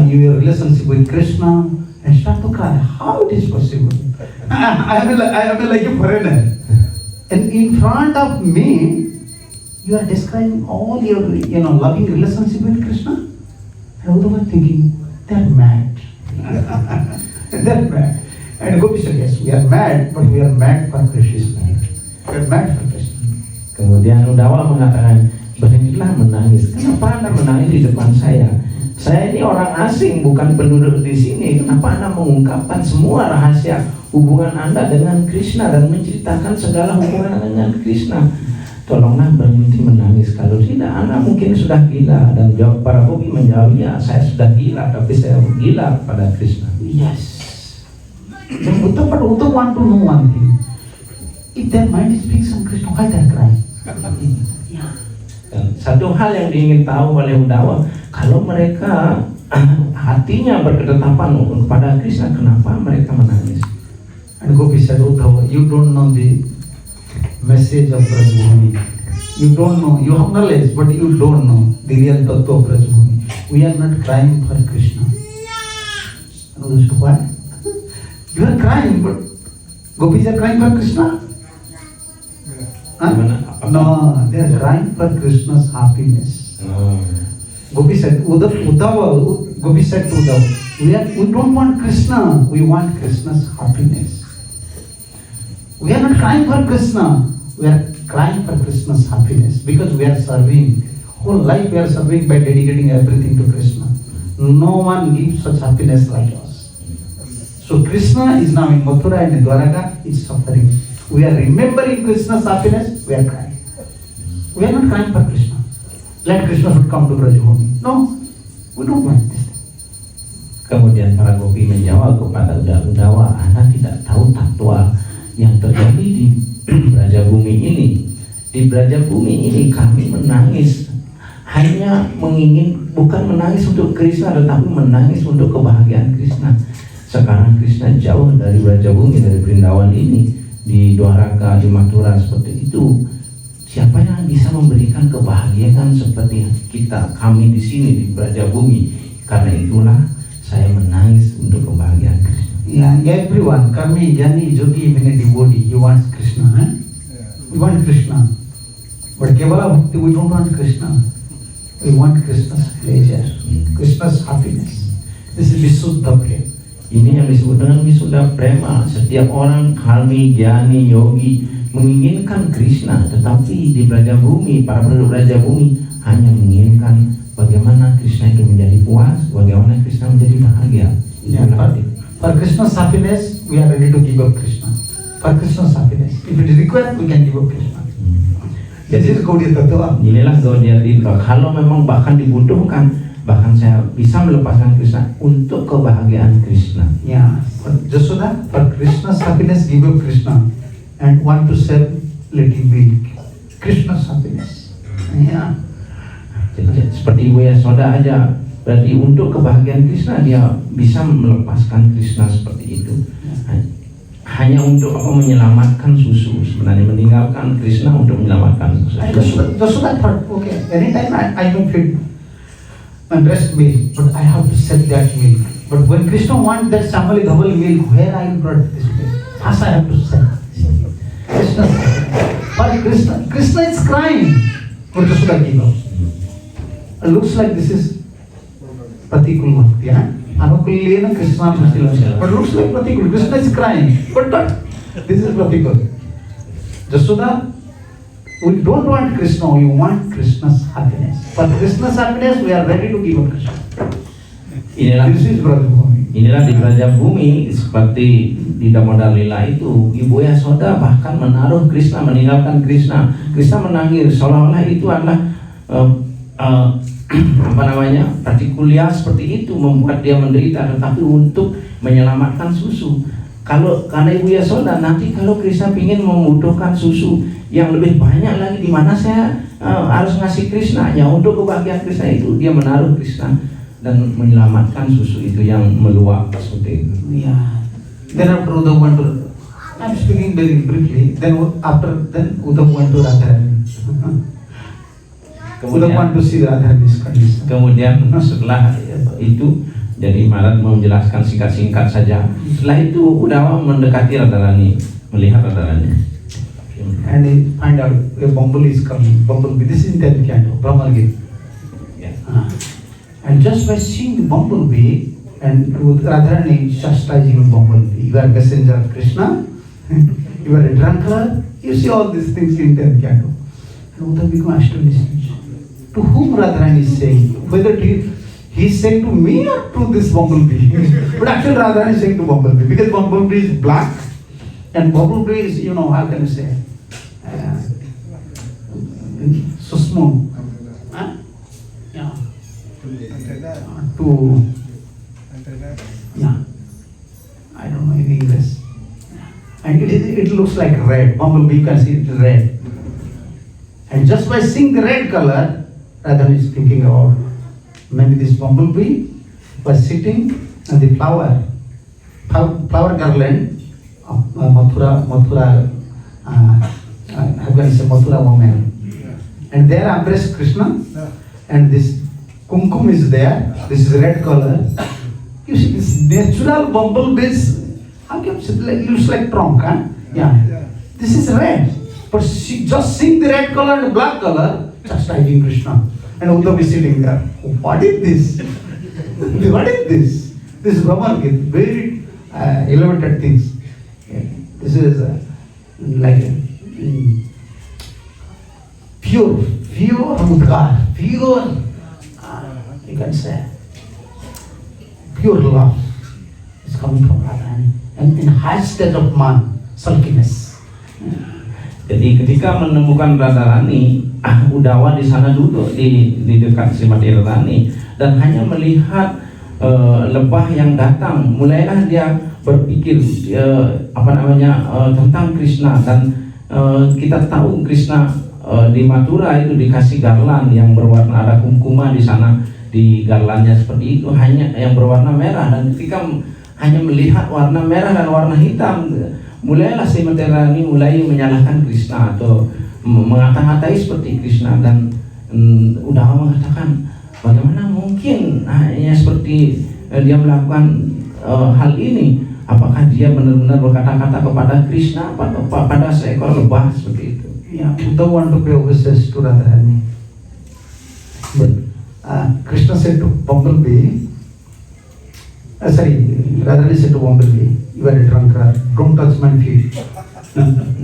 your relationship with Krishna, and start to cry. How it is possible? I am like a foreigner. And in front of me, you are describing all your loving relationship with Krishna. And Uddhava thinking, they are mad. They are mad. And Gopi said, yes, we are mad, but we are mad for Krishna. We are mad for Krishna. Kemudian Udawa mengatakan, berhentilah menangis. Kenapa Anda menangis di depan saya? Saya ini orang asing, bukan penduduk di sini. Kenapa Anda mengungkapkan semua rahasia hubungan Anda dengan Krishna dan menceritakan segala hubungan dengan Krishna? Tolonglah berhenti menangis. Kalau tidak, Anda mungkin sudah gila. Dan jawab para gopi menjawab, ya, saya sudah gila, tapi saya gila pada Krishna. Yes. Then Uddhava want to know one thing. If their mind is fixed on Krishna, why they are crying? Yeah. Dan satu hal yang diingin tahu oleh Udawa, kalau mereka hatinya berketetapan kepada Krishna, kenapa mereka menangis? And Gopi said, Uddhava, you don't know the message of Brajabhumi. You don't know, you have knowledge, but you don't know the real tattva of Brajabhumi. We are not crying for Krishna. And Uddhava said, why? You are crying, but Gopis are crying for Krishna? Huh? No, they are crying for Krishna's happiness. Gopi said, Gopi said to Uddhava, we don't want Krishna, we want Krishna's happiness. We are not crying for Krishna, we are crying for Krishna's happiness because we are serving. Whole life we are serving by dedicating everything to Krishna. No one gives such happiness like us. So Krishna is now in Mathura and in Dwaraka, is suffering. We are remembering Krishna's happiness, we are crying. We are not crying for Krishna. Let Krishna should come to Brajabhumi. No, we don't want this. Kemudian para gopi menjawab kepada Udawa, Anda tidak tahu tatwa yang terjadi di Brajabhumi ini. Di Brajabhumi ini kami menangis, hanya bukan menangis untuk Krishna, tetapi menangis untuk kebahagiaan Krishna. Sekarang Krishna jauh dari Brajabhumi, dari Vrindavan ini, di Dwaraka, di Mathura seperti itu. siapa yang bisa memberikan kebahagiaan seperti kami di sini di Brajabumi? Karena itulah saya menangis untuk kebahagiaan Krishna. Yeah, everyone, Karmi, Jani, Jyoti, even a devotee, he wants Krishna. Eh? We want Krishna. But Kevala Bhakti, we don't want Krishna. We want Krishna's pleasure, Krishna's happiness. This is Visuddha Prema. Ini yang disebut dengan Visuddha Prema. Setiap orang Karmi, Jani, Yogi menginginkan Krishna, tetapi di Brajabumi, para penduduk Brajabumi hanya menginginkan bagaimana Krishna itu menjadi puas, bagaimana Krishna menjadi bahagia. Yeah, for Krishna's happiness, we are ready to give up Krishna. For Krishna's happiness, if it is required, we can give up Krishna. This is Gaudiya Tattva. Inilah Gaudiya Tattva. Kalau memang bahkan dibutuhkan, bahkan saya bisa melepaskan Krishna untuk kebahagiaan Krishna. Yeah, for Jasoda, for Krishna's happiness, give up Krishna, and want to serve, let it be Krishna's happiness. Yeah. Jadi, seperti Ibu Yasoda aja, berarti untuk kebahagiaan Krishna dia bisa melepaskan Krishna seperti itu. Hanya untuk menyelamatkan susu, sebenarnya meninggalkan Krishna untuk menyelamatkan susu. Jasoda thought, okay, anytime I don't feed my breast milk, but I have to set that milk. But when Krishna wants that Shambhali double milk, where I brought this milk? First I have to set. Krishna, but Krishna is crying. But Jasoda give up. It looks like this is Pratikul Bhakti, yeah? Anukulena Krishna Mustila. But looks like Pratikul. Krishna is crying. But this is Pratikul. Jasoda, we don't want Krishna, we want Krishna's happiness. For Krishna's happiness, we are ready to give up Krishna. This is Brajabhumi. Inilah di Brajabhumi, seperti di Damodar Lila itu, Ibu Yasoda bahkan menaruh Krishna, meninggalkan Krishna. Krishna menangis, seolah-olah itu adalah partikuliar seperti itu, membuat dia menderita, tetapi untuk menyelamatkan susu. Karena Ibu Yasoda, nanti kalau Krishna ingin membutuhkan susu yang lebih banyak lagi, di mana saya harus ngasih Krishna? Ya untuk kebahagiaan Krishna itu dia menaruh Krishna dan menyelamatkan susu itu yang meluap seperti itu. Yeah. Then after Uddhav went to, I'm speaking very briefly. Then Uddhav went to Radharani. Uddhav want to see Radharani's condition. Kemudian setelah itu, jadi Maharaj mau menjelaskan singkat-singkat saja. Setelah itu Uddhava mendekati Radharani, melihat Radharani. And he find out a bumblebee is coming. Bumblebee, this is in 10th canto, Brahma Gita. Yeah. And just by seeing the bumblebee, and Radharani chastising the bumblebee, you are a messenger of Krishna, you are a drunkard, you see all these things in 10th canto. And Uddhava become astonished. To whom Radharani is saying? Whether he is saying to me or to this bumblebee? But actually Radharani is saying to bumblebee, because bumblebee is black, and bumblebee is, how can you say, so small. Yeah. I don't know in English. And it looks like red. Bumblebee, you can see it is red. And just by seeing the red color, Radharani is thinking about maybe this bumblebee was sitting on the flower garland of Mathura, how can I say, Mathura woman. And there embraced Krishna, and this kumkum is there, this is red color. You see this natural bumblebees, how can you say, it looks like trunk, huh? Yeah. This is red, but just seeing the red color and the black color, chastising Krishna. And Uddhava is sitting there. What is this? What is this? This is Brahma Gita, very elevated things. This is like pure Udgar, pure, you can say, pure love is coming from Radharani. And in high state of man, sulkiness. Jadi ketika menemukan Radharani, Uddhava di sana duduk di dekat Srimati Radharani dan hanya melihat lebah yang datang. Mulailah dia berpikir tentang Krishna, dan kita tahu Krishna di Mathura itu dikasih garland yang berwarna, ada kumkuma di sana di garlandnya seperti itu, hanya yang berwarna merah. Dan ketika hanya melihat warna merah dan warna hitam, mulailah Srimati Radharani mulai menyalahkan Krishna atau mengata-ngatai seperti Krishna dan Udawa mengatakan bagaimana mungkin hanya seperti dia melakukan hal ini, apakah dia benar-benar berkata-kata kepada Krishna atau pada seekor lebah seperti itu. Yeah, Uddhava want to pay obeisance to Radharani. But Krishna said to Bumblebee, Radharani said to Bumblebee, you are a drunkard, don't touch my feet.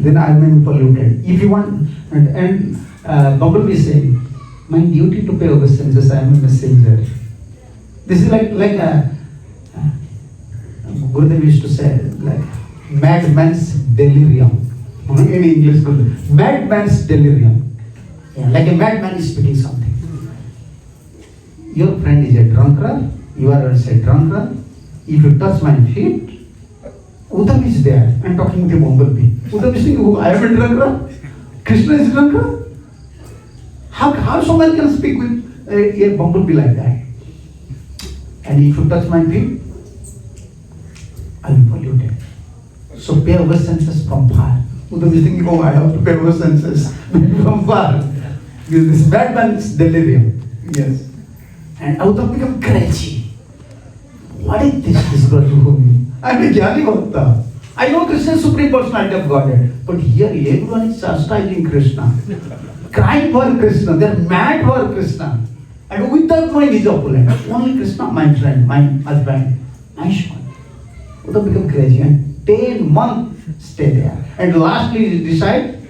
Then I may be polluted. If you want, and Bumblebee saying, my duty to pay obeisances, I am a messenger. This is like Gurudev used to say, like madman's delirium. In English, madman's delirium. Yeah, like a madman is speaking something. Your friend is a drunkard, you are also a drunkard. If you touch my feet, Uddhava is there and talking with a Bumblebee. Uddhava is saying, oh, I am a drunkard, Krishna is a drunkard. How someone can speak with a Bumblebee like that? And if you touch my feet, I will be polluted. So pay obeisances from far. Uddhava is thinking, oh, I have to pay obeisances from far. This madman's delirium. Yes. And Uddhava become crazy. What is this Brajabhumi? I am a Jnani Bhakta. I know Krishna is Supreme Personality of Godhead. But here everyone is chastising Krishna. Crying for Krishna. They are mad for Krishna. And without mind is opulent. Only Krishna, my friend, my husband, nice one. Uddhava become crazy and 10 months stay there. And lastly he decide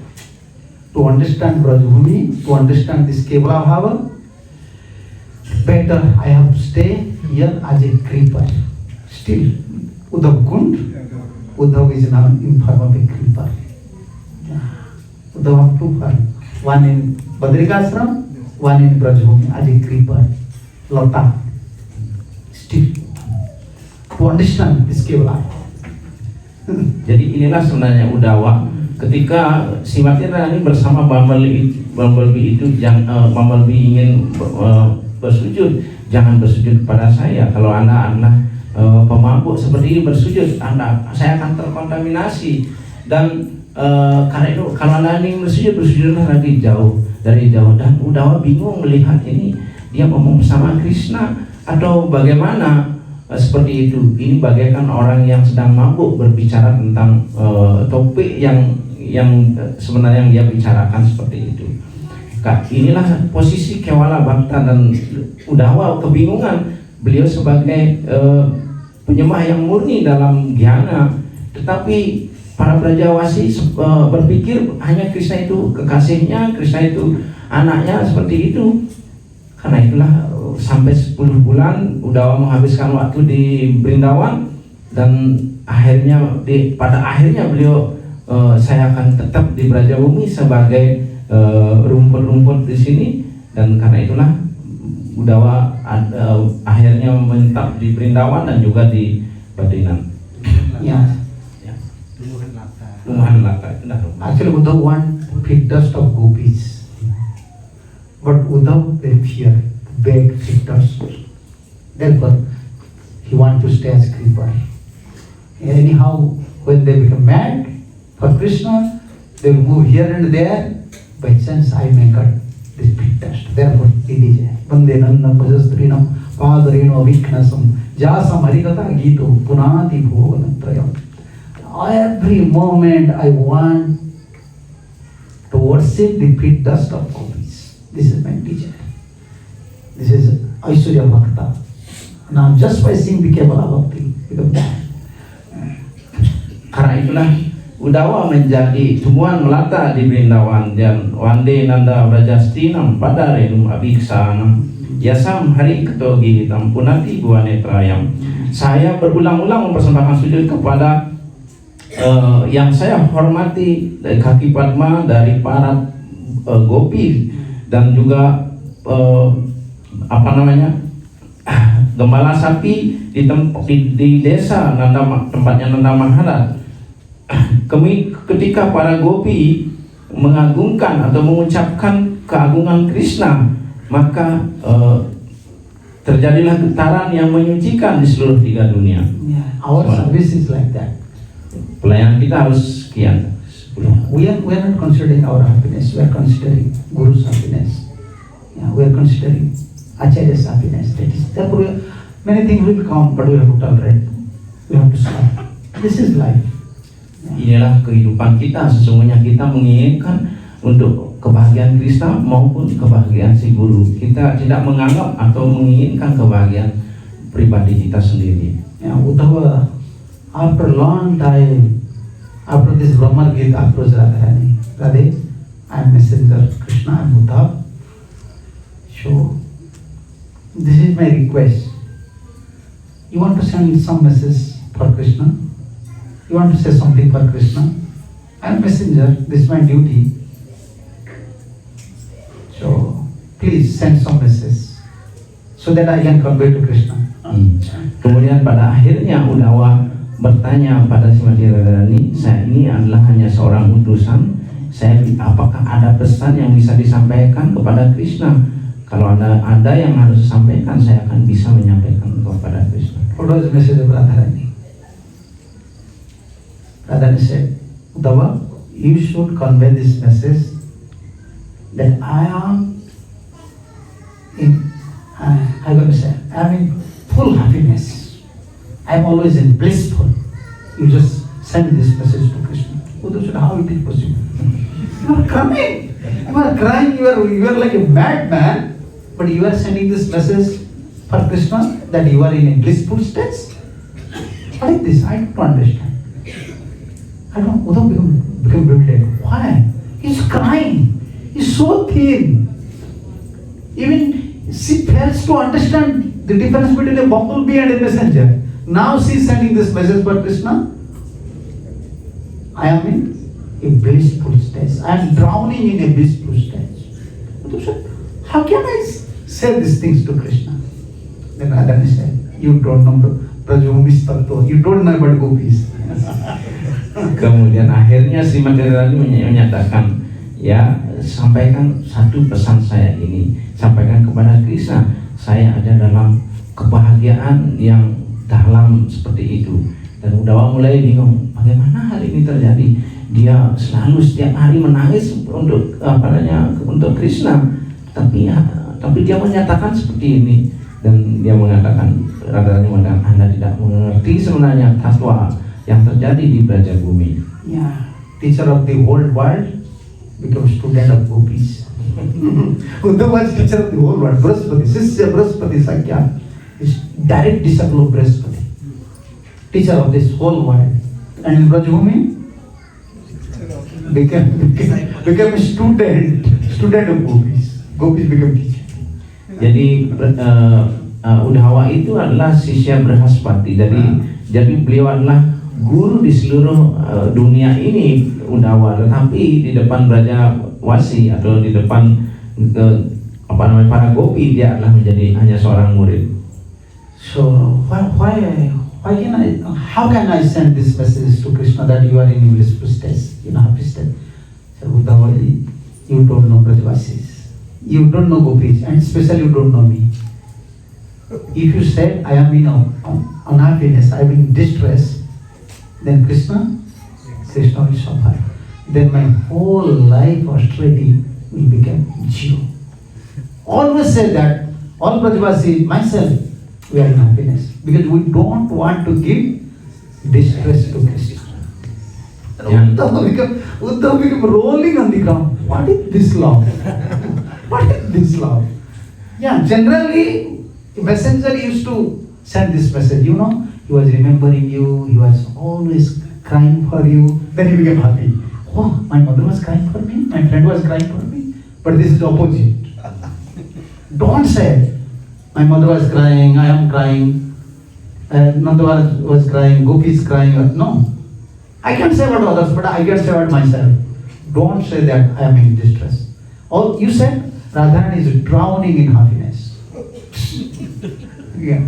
to understand Brajabhumi, to understand this Kevala Bhava. Better I have to stay here as a creeper. Still, Uddhava couldn't. Uddhava is now in form of a creeper. Uddhava have two forms. One in Badrikashram, one in Brajabhumi as a creeper. Lota. Still. To understand this Kevala. Jadi inilah sebenarnya Udawa ketika Srimati Radharani bersama Bumblebee itu Bumblebee ingin bersujud, jangan bersujud kepada saya. Kalau Anda adalah pemabuk seperti ini bersujud, saya akan terkontaminasi. Dan karena itu kalau Anda ingin bersujud, bersujudlah lagi dari jauh. Dan Udawa bingung melihat ini, dia ngomong bersama Krishna atau bagaimana. Seperti itu, ini bagaikan orang yang sedang mabuk berbicara tentang topik yang sebenarnya yang dia bicarakan seperti itu. Inilah posisi Kewala Bhakta dan Udawa kebingungan. Beliau sebagai penyembah yang murni dalam jnana, tetapi para Brajawasi berpikir hanya Krishna itu kekasihnya, Krishna itu anaknya, seperti itu. Karena itulah sampai 10 bulan Udawa menghabiskan waktu di Brindawan dan pada akhirnya beliau saya akan tetap di Brajabhumi sebagai rumput-rumput di sini. Dan karena itulah Udawa akhirnya menetap di Brindawan dan juga di Badrinan. Yeah. Actually, Uddhava want to pick dust of gopis, but Uddhava very fear, beg, pick dust. Therefore, he want to stay as creeper. Anyhow, when they become mad for Krishna, they will move here and there. By chance, I may cut this big dust. Therefore, it is Vande Nandam Bhajastrinam Padareno Vikhnasam Jasam Harikata Gito Punati Bhoganatrayam. Every moment I want to worship the pit dust of gopis. This is my teacher. This is Aishwarya Bhakta. Now just by seeing the Kevala Bhakti, become that. Karena itulah Udawa menjadi tumbuhan melata di Brindawan dan Wande Nanda Brajastinam Padarenum Abhiksanam Yasam Hari Ketogi Hitam Punati Buanetrayam. Saya berulang-ulang mempersembahkan sujud kepada yang saya hormati dari kaki Padma, dari para gopi dan juga gembala sapi di desa tempatnya Nanda Maharaj. Ketika para gopi mengagungkan atau mengucapkan keagungan Krishna, maka terjadilah getaran yang menyucikan di seluruh 3 dunia. Yeah, our service is like that. Pelayanan kita harus sekian. We are not considering our happiness. We are considering Guru's happiness. Yeah, we are considering Acharya's happiness. That is, therefore, many things will come, but we have to tolerate. We have to stop. This is life. Inilah kehidupan kita. Sesungguhnya kita menginginkan untuk kebahagiaan Krishna maupun kebahagiaan si guru. Kita tidak menganggap atau menginginkan kebahagiaan pribadi kita sendiri. Yeah, Uddhava, after long time, after this Brahma Gita approached Radharani. Radhe, I am messenger Krishna, I am Uddhava. So, this is my request. You want to send some message for Krishna? You want to say something for Krishna? I am messenger, this is my duty. So, please send some message so that I can convey to Krishna. Kemudian pada akhirnya Uddhava bertanya pada Srimati Radharani, saya ini adalah hanya seorang utusan. Apakah ada pesan yang bisa disampaikan kepada Krishna? Kalau ada yang harus disampaikan, saya akan bisa menyampaikan kepada Krishna. What was the message of Radharani? Radharani said, Uddhava, you should convey this message that I am in full happiness. I am always in blissful. You just send this message to Krishna. Uddhava said, how it is possible? You are crying. You are crying. You are like a madman. But you are sending this message for Krishna that you are in a blissful state. What is this? I don't understand. Uddhava became bewildered. Why? He's crying. He's so thin. Even she fails to understand the difference between a bumblebee and a messenger. Now she is sending this message for Krishna. I am in a blissful state. I am drowning in a blissful state. Uddhava said, how can I say these things to Krishna? Then Radharani said, you don't know Brajamumis Tattva. You don't know about gopis. Kemudian akhirnya Srimati Radharani menyatakan, ya sampaikan satu pesan saya ini, sampaikan kepada Krishna, saya ada dalam kebahagiaan yang dalam seperti itu. Dan Uddhava mulai bingung, bagaimana hal ini terjadi? Dia selalu setiap hari menangis untuk untuk Krishna, tapi dia menyatakan seperti ini. Dan dia mengatakan, Radharani mengatakan, Anda tidak mengerti sebenarnya tatwa yang terjadi di Brajabumi. Yeah, teacher of the whole world become student of gopis. Uddhava was teacher of the whole world. Brahaspati, Sisya Brahaspati Sakya is direct disciple of Brahaspati, teacher of this whole world. And in Brajabumi became a student of gopis. Gopis become teacher. Jadi Uddhava itu adalah sisya Brahaspati. Jadi beliau adalah guru di seluruh dunia ini, Uddhava. Tetapi di depan Brajawasi atau di depan para gopi, dia adalah menjadi hanya seorang murid. So how can I send this message to Krishna that you are in blissful state, in happy state? So Uddhava, you don't know Brajavasis. You don't know gopis, and especially you don't know me. If you said I am in unhappiness, I am in distress, then Krishna will suffer. Then my whole life austerity will become zero. Always say that, all Brajavasi, myself, we are in happiness, because we don't want to give distress to Krishna. Uddhava become rolling on the ground. What is this love? What is this love? Yeah, generally, a messenger used to send this message. He was remembering you, he was always crying for you. Then he became happy. Oh, my mother was crying for me, my friend was crying for me. But this is opposite. Don't say, my mother was crying, I am crying, Nanda was crying, Gopi is crying. No. I can say about others, but I can say about myself. Don't say that I am in distress. All you said, Radharani is drowning in happiness. Yeah.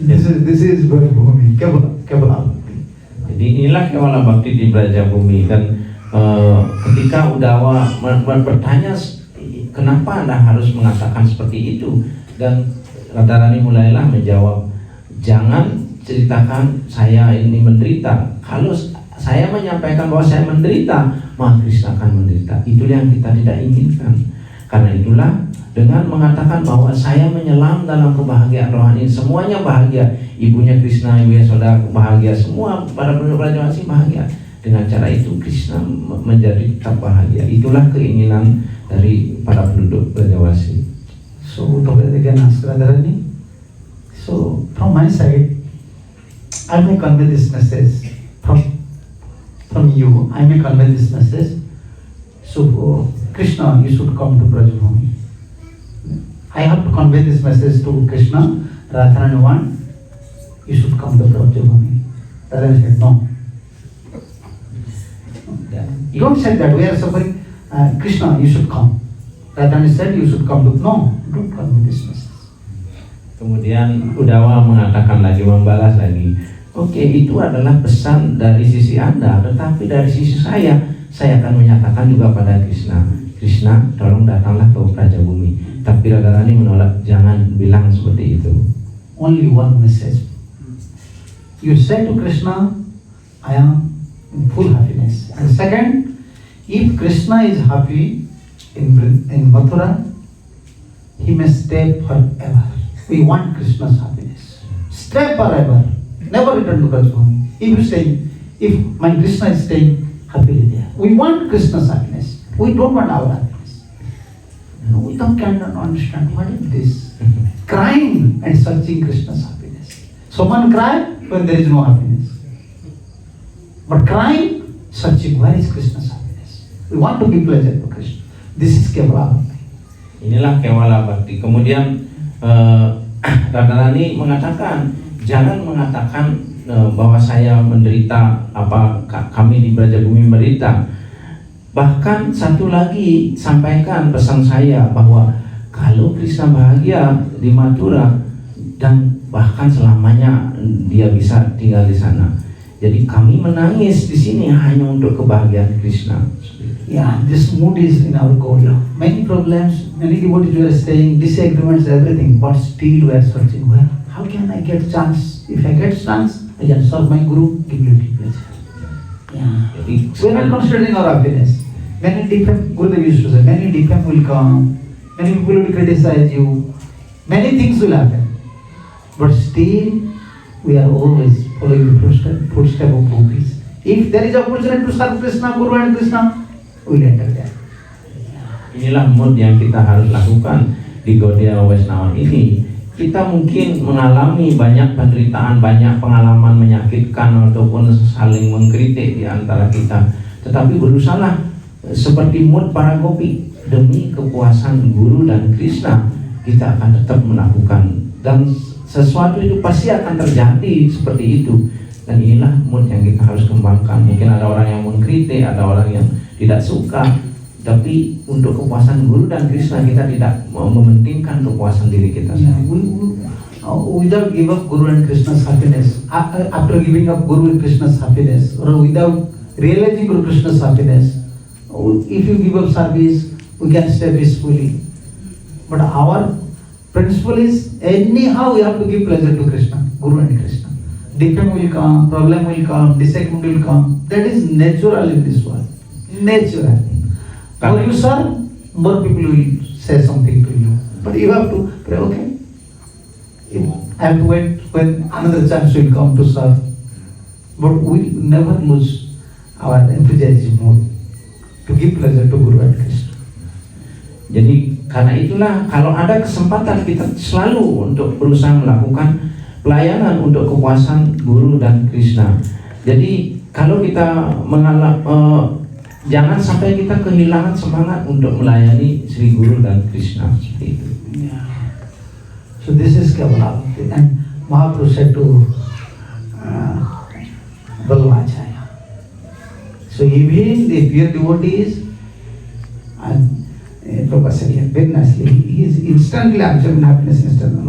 This is Brajabhumi, Kevala. Jadi inilah Kevala Bhakti di Brajabumi. Dan ketika Uddhava bertanya, kenapa Anda harus mengatakan seperti itu? Dan Radharani mulailah menjawab, jangan ceritakan saya ini menderita. Kalau saya menyampaikan bahwa saya menderita, maka Krishna akan menderita. Itulah yang kita tidak inginkan. Karena itulah dengan mengatakan bahwa saya menyelam dalam kebahagiaan rohani, semuanya bahagia. Ibunya Krishna, ibu Yasoda bahagia, semua para penduduk Brajawasi bahagia. Dengan cara itu Krishna menjadi tetap bahagia. Itulah keinginan dari para penduduk Brajawasi. So, again ask Radharani. So, from my side, I may convey this message from you. I may convey this message. So, Krishna, you should come to Brajabhumi. I have to convey this message to Krishna. Radharani want, you should come to Brajabhumi. Radharani said, no. You don't say that, we are suffering. Krishna, you should come. Radharani said, you should come to, no, don't convey this message. Kemudian Udawa mengatakan lagi, membalas lagi, oke, itu adalah pesan dari sisi Anda, tetapi dari sisi saya akan menyatakan juga pada Krishna. Krishna, tolong datanglah ke Brajabhumi. Tapi Radharani menolak, jangan bilang seperti itu. Only one message. You say to Krishna, I am in full happiness. And second, if Krishna is happy in Mathura, he may stay forever. We want Krishna's happiness. Stay forever. Never return to Brajabhumi. If my Krishna is staying happily there, we want Krishna's happiness. We don't want our happiness. We cannot understand what is this. Crying and searching Krishna's happiness. Someone cry when there is no happiness. But crying, searching, where is Krishna's happiness? We want to give pleasure to Krishna. This is Kevala Bhakti. Inilah Kevala Bhakti. Kemudian Radharani mengatakan, jangan mengatakan bahwa saya menderita, kami di Brajabhumi menderita. Bahkan satu lagi, sampaikan pesan saya bahwa kalau Krishna bahagia di Mathura dan bahkan selamanya dia bisa tinggal di sana. Jadi kami menangis di sini hanya untuk kebahagiaan Krishna. Yeah, this mood is in our Gaudiya. Many problems, many devotees were saying disagreements, everything, but still we are searching. Well, how can I get chance? If I get chance, I can serve my Guru, give little pleasure. Yeah. We are not considering our happiness. Many defame, Gurudev used to say, many defame will come, many people will criticize you, many things will happen. But still, we are always following the footstep of gopis. If there is opportunity to serve Krishna, Guru and Krishna, we will enter there. Inilah mood yang kita harus lakukan di Gaudiya Vaishnava ini. Kita mungkin mengalami banyak penderitaan, banyak pengalaman menyakitkan ataupun saling mengkritik di antara kita. Tetapi berusahalah seperti mood para gopi, demi kepuasan Guru dan Krishna kita akan tetap melakukan, dan sesuatu itu pasti akan terjadi seperti itu. Dan inilah mood yang kita harus kembangkan. Mungkin ada orang yang mengkritik, ada orang yang tidak suka, tapi untuk kepuasan Guru dan Krishna kita tidak mementingkan kepuasan diri kita sendiri. Without give up Guru and Krishna's happiness, after giving up Guru and Krishna's happiness, or without realizing Guru Krishna's happiness, if you give up service, we can stay peacefully. But our principle is anyhow we have to give pleasure to Krishna, Guru and Krishna. Defect will come, problem will come, disagreement will come. That is natural in this world. Natural. More you serve, more people will say something to you. But you have to pray, okay, I have to wait when another chance will come to serve. But we never lose our enthusiasm more to give pleasure to Guru and Krishna. Jadi karena itulah kalau ada kesempatan kita selalu untuk berusaha melakukan pelayanan untuk kepuasan Guru dan Krishna. Jadi kalau kita jangan sampai kita kehilangan semangat untuk melayani Sri Guru dan Krishna seperti itu. Yeah. So this is Kevala Bhakti, and Mahaprabhu said to Balvacharya. So even the pure devotees, and Prabhupada said here very nicely, he is instantly absorbed in happiness instantly.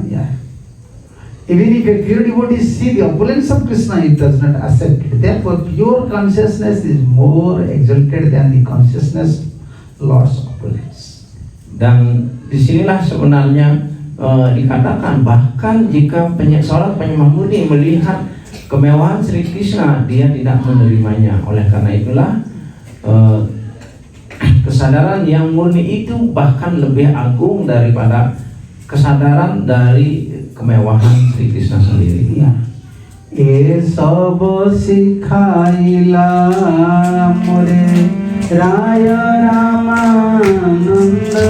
Yeah. Even if a pure devotee see the opulence of Krishna, it does not accept it. Therefore, pure consciousness is more exalted than the consciousness Lord's opulence. Dan disinilah sebenarnya dikatakan bahkan jika seorang penyembah murni melihat kemewahan Sri Krishna dia tidak menerimanya. Oleh karena itulah kesadaran yang murni itu bahkan lebih agung daripada kesadaran dari kemewahan Sri Krishna sendiri. Ya. E sabo sikhaila more Raya Ramananda.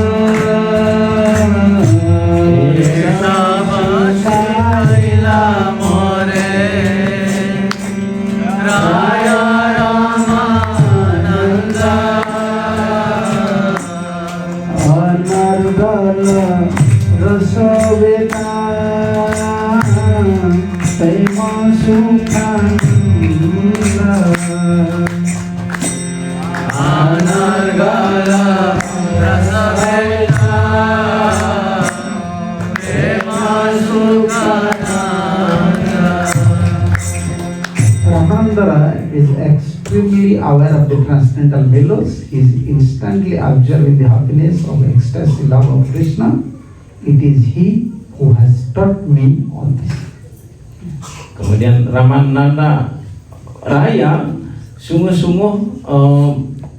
Ramananda is extremely aware of the transcendental mellows. He is instantly observing the happiness of ecstasy, love of Krishna. It is he who has taught me all this. Kemudian Ramananda Raya sungguh-sungguh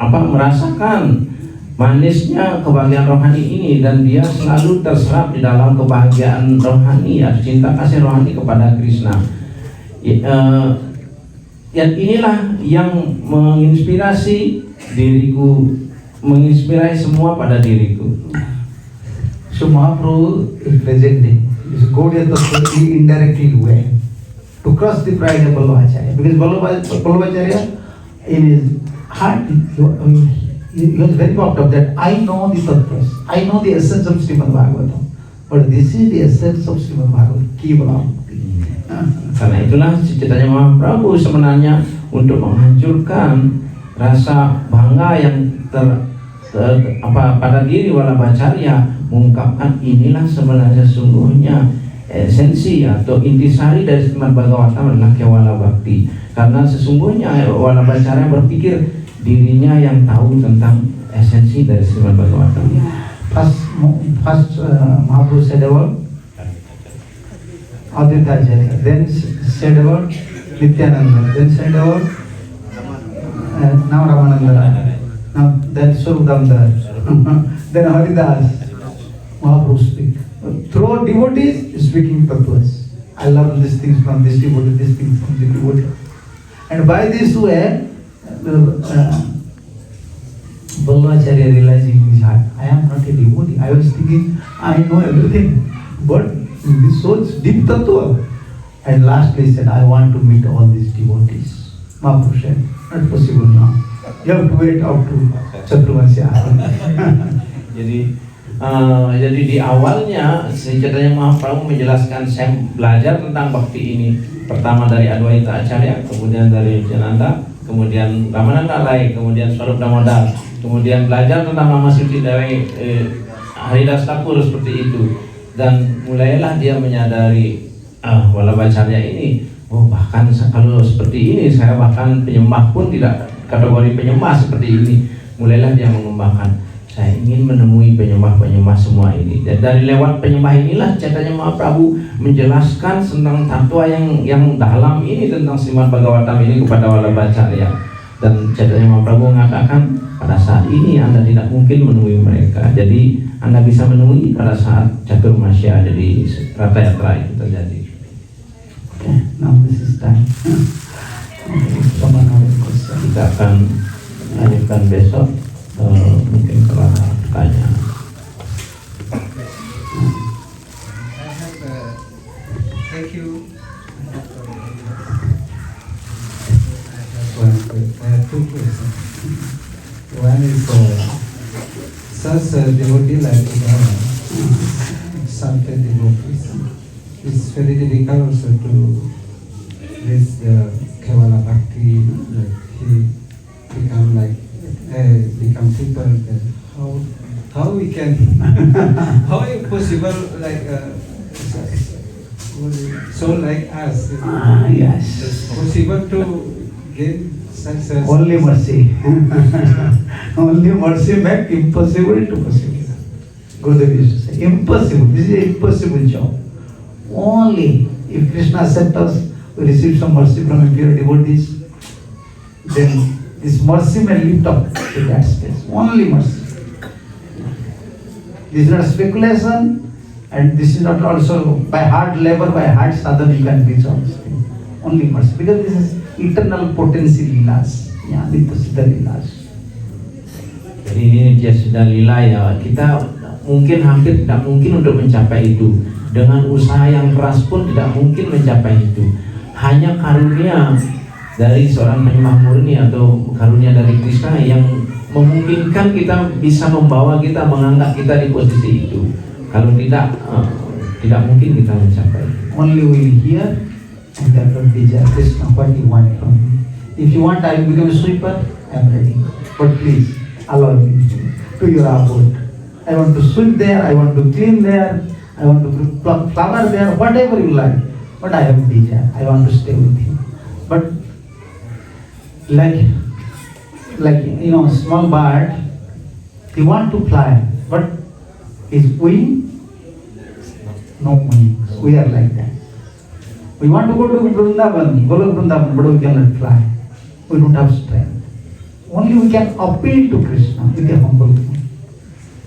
merasakan manisnya kebahagiaan rohani ini, dan dia selalu terserap di dalam kebahagiaan rohani atau cinta kasih rohani kepada Krishna. Dan inilah yang menginspirasi diriku, menginspirasi semua pada diriku. So Mahaprabhu is presenting this Gaudiya Tattva in indirectly way to cross the pride of Vallabhacharya, because Vallabhacharya in his heart he was very proud of that. I know the tattvas, I know the essence of Srimad Bhagavatam, but this is the essence of Srimad Bhagavatam, Kevala Bhakti. Karena itulah Chaitanya Mahaprabhu sebenarnya untuk menghancurkan rasa bangga yang pada diri Vallabhacharya, mengungkapkan inilah sebenarnya sesungguhnya esensi atau intisari dari Srimad Bhagavatam adalah Kevala Bhakti. Karena sesungguhnya Vallabhacharya berpikir dirinya yang tahu tentang esensi dari Srimad Bhagavatam. First Mahaprabhu said about Advaita Acharya, then said about Nityananda, then said about now Ramananda, now then Swarupdamdar, then Haridas. Mahaprabhu speak. Through devotees, speaking tattvas. I learn these things from this devotee, these things from the devotee. And by this way, Vallabhacharya realizing in his heart, I am not a devotee. I was thinking, I know everything, but this so deep tattva. And lastly he said, I want to meet all these devotees. Mahaprabhu said, not possible now. You have to wait up to Chaturmasya. Jadi di awalnya Chaitanya Mahaprabhu menjelaskan, saya belajar tentang bhakti ini pertama dari Advaita Acharya, kemudian dari Nityananda, kemudian Ramananda Rai, kemudian Swarupdamodar, kemudian belajar tentang Mama Suci dari Haridas Thakur seperti itu, dan mulailah dia menyadari Vallabhacharya ini, oh bahkan kalau seperti ini saya bahkan penyembah pun tidak kategori penyembah seperti ini. Mulailah dia mengembangkan, saya ingin menemui penyembah-penyembah semua ini. Dan dari lewat penyembah inilah Chaitanya Mahaprabhu menjelaskan tentang tatwa yang dalam ini, tentang Srimad Bhagavatam ini kepada Vallabhacharya. Dan Chaitanya Mahaprabhu mengatakan, pada saat ini Anda tidak mungkin menemui mereka. Jadi Anda bisa menemui pada saat Chaturmasya, jadi Ratha Yatra itu terjadi. Okay, now this is time. Kita akan lanjutkan besok. Mungkin telah tanya. Thank you. I have two questions. One is such a devotee like Santa devotees. It's very difficult also to reach the Kevala Bhakti. Like he become people. How we can how is possible like soul like us? Yes. Possible to gain success. Only mercy. Only mercy make impossible to possible. Gurudev used to say, impossible. This is an impossible job. Only if Krishna accepts us, we receive some mercy from impure devotees, then this mercy may lift up to that stage. Only mercy. This is not speculation, and this is not also by hard labor, by hard sadhana you can reach all this thing. Only mercy, because this is eternal potency lilas, ya, itu sudah lilas. Jadi ini dia sudah lila ya. Kita mungkin hampir tidak mungkin untuk mencapai itu. Dengan usaha yang keras pun tidak mungkin mencapai itu. Hanya karunia dari seorang penyembah murni atau karunia dari Krishna yang memungkinkan kita bisa membawa kita, mengangkat kita di posisi itu. Kalau tidak, tidak mungkin kita mencapai. Only we hear and that will desire Krishna what you want from me. If you want I will become a sweeper, I am ready. But please allow me to your abode. I want to sweep there, I want to clean there, I want to pluck flower there, whatever you like. But I have desire, I want to stay with you. But like you know, small bird, he want to fly, but his wing, no wings. We are like that. We want to go to Vrindavan, Golok Vrindavan, but we cannot fly. We don't have strength. Only we can appeal to Krishna with a humble thing.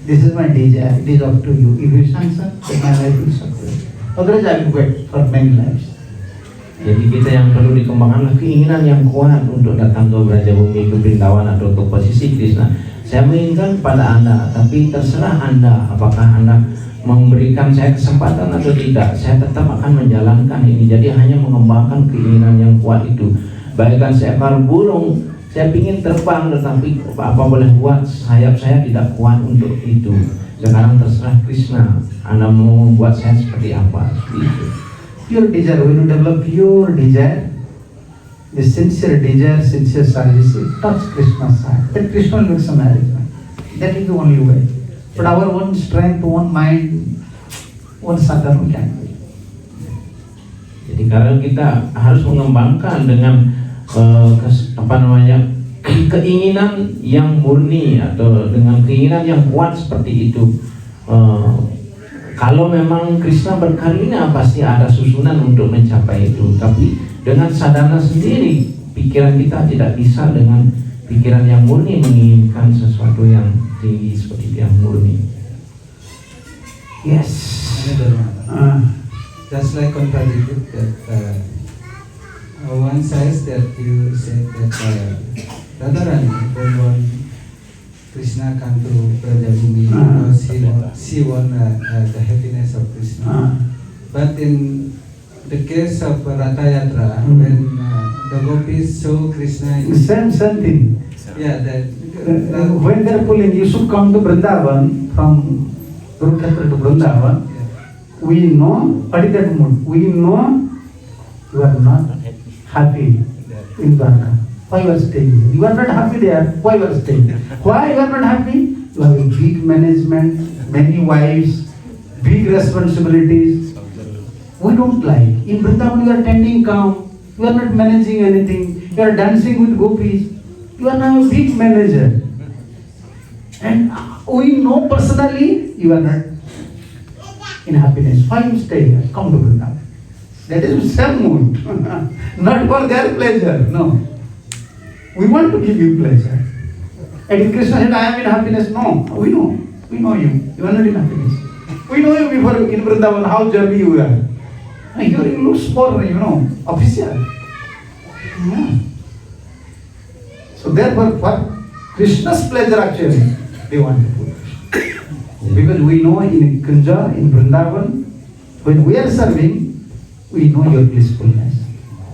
This is my desire, it is up to you. If you sanction, then my life will suffer. Otherwise I will wait for many lives. Jadi kita yang perlu dikembangkan keinginan yang kuat untuk datang ke Braja Bumi, ke Brindawan atau ke posisi Krishna. Saya menginginkan pada Anda, tapi terserah Anda apakah Anda memberikan saya kesempatan atau tidak. Saya tetap akan menjalankan ini. Jadi hanya mengembangkan keinginan yang kuat itu. Bagaikan seekor burung, saya ingin terbang, tetapi apa boleh buat, sayap saya tidak kuat untuk itu. Sekarang terserah Krishna, Anda mau membuat saya seperti apa, seperti itu. Pure desire, when you develop pure desire, the sincere desire, sincere service, it touch Krishna's heart. Then Krishna will make some arrangement. That is the only way. But our own strength, own mind, own sadhana we can't do. Jadi karena kita harus mengembangkan dengan keinginan yang murni atau dengan keinginan yang kuat seperti itu. Kalau memang Krishna berkarunia pasti ada susunan untuk mencapai itu. Tapi dengan sadhana sendiri pikiran kita tidak bisa dengan pikiran yang murni menginginkan sesuatu yang tinggi seperti yang murni. Yes. Just like contradicted that one says that you said that Radharani don't want Krishna come to Brajabhumi because she want the happiness of Krishna. But in the case of Ratha Yatra, when the gopis show Krishna in Same thing. yeah, When they are pulling, you should come to Vrindavan, from Kurukshetra to Vrindavan. We know, what is that mood? We know you are not happy in Dwarka. Why you are staying here? You are not happy there. Why you are staying? Why you are not happy? You have a big management, many wives, big responsibilities. We don't like. In Vrindavan you are tending cow. You are not managing anything. You are dancing with gopis. You are now a big manager. And we know personally you are not in happiness. Why you stay here? Come to Vrindavan. That is same mood. Not for their pleasure. No. We want to give you pleasure. And if Krishna said, I am in happiness, no. We know. We know you. You are not in happiness. We know you before in Vrindavan, how jolly you are. Here you look more, official. Yeah. So therefore, for Krishna's pleasure actually, they want to put. Because we know in Kunja, in Vrindavan, when we are serving, we know your blissfulness.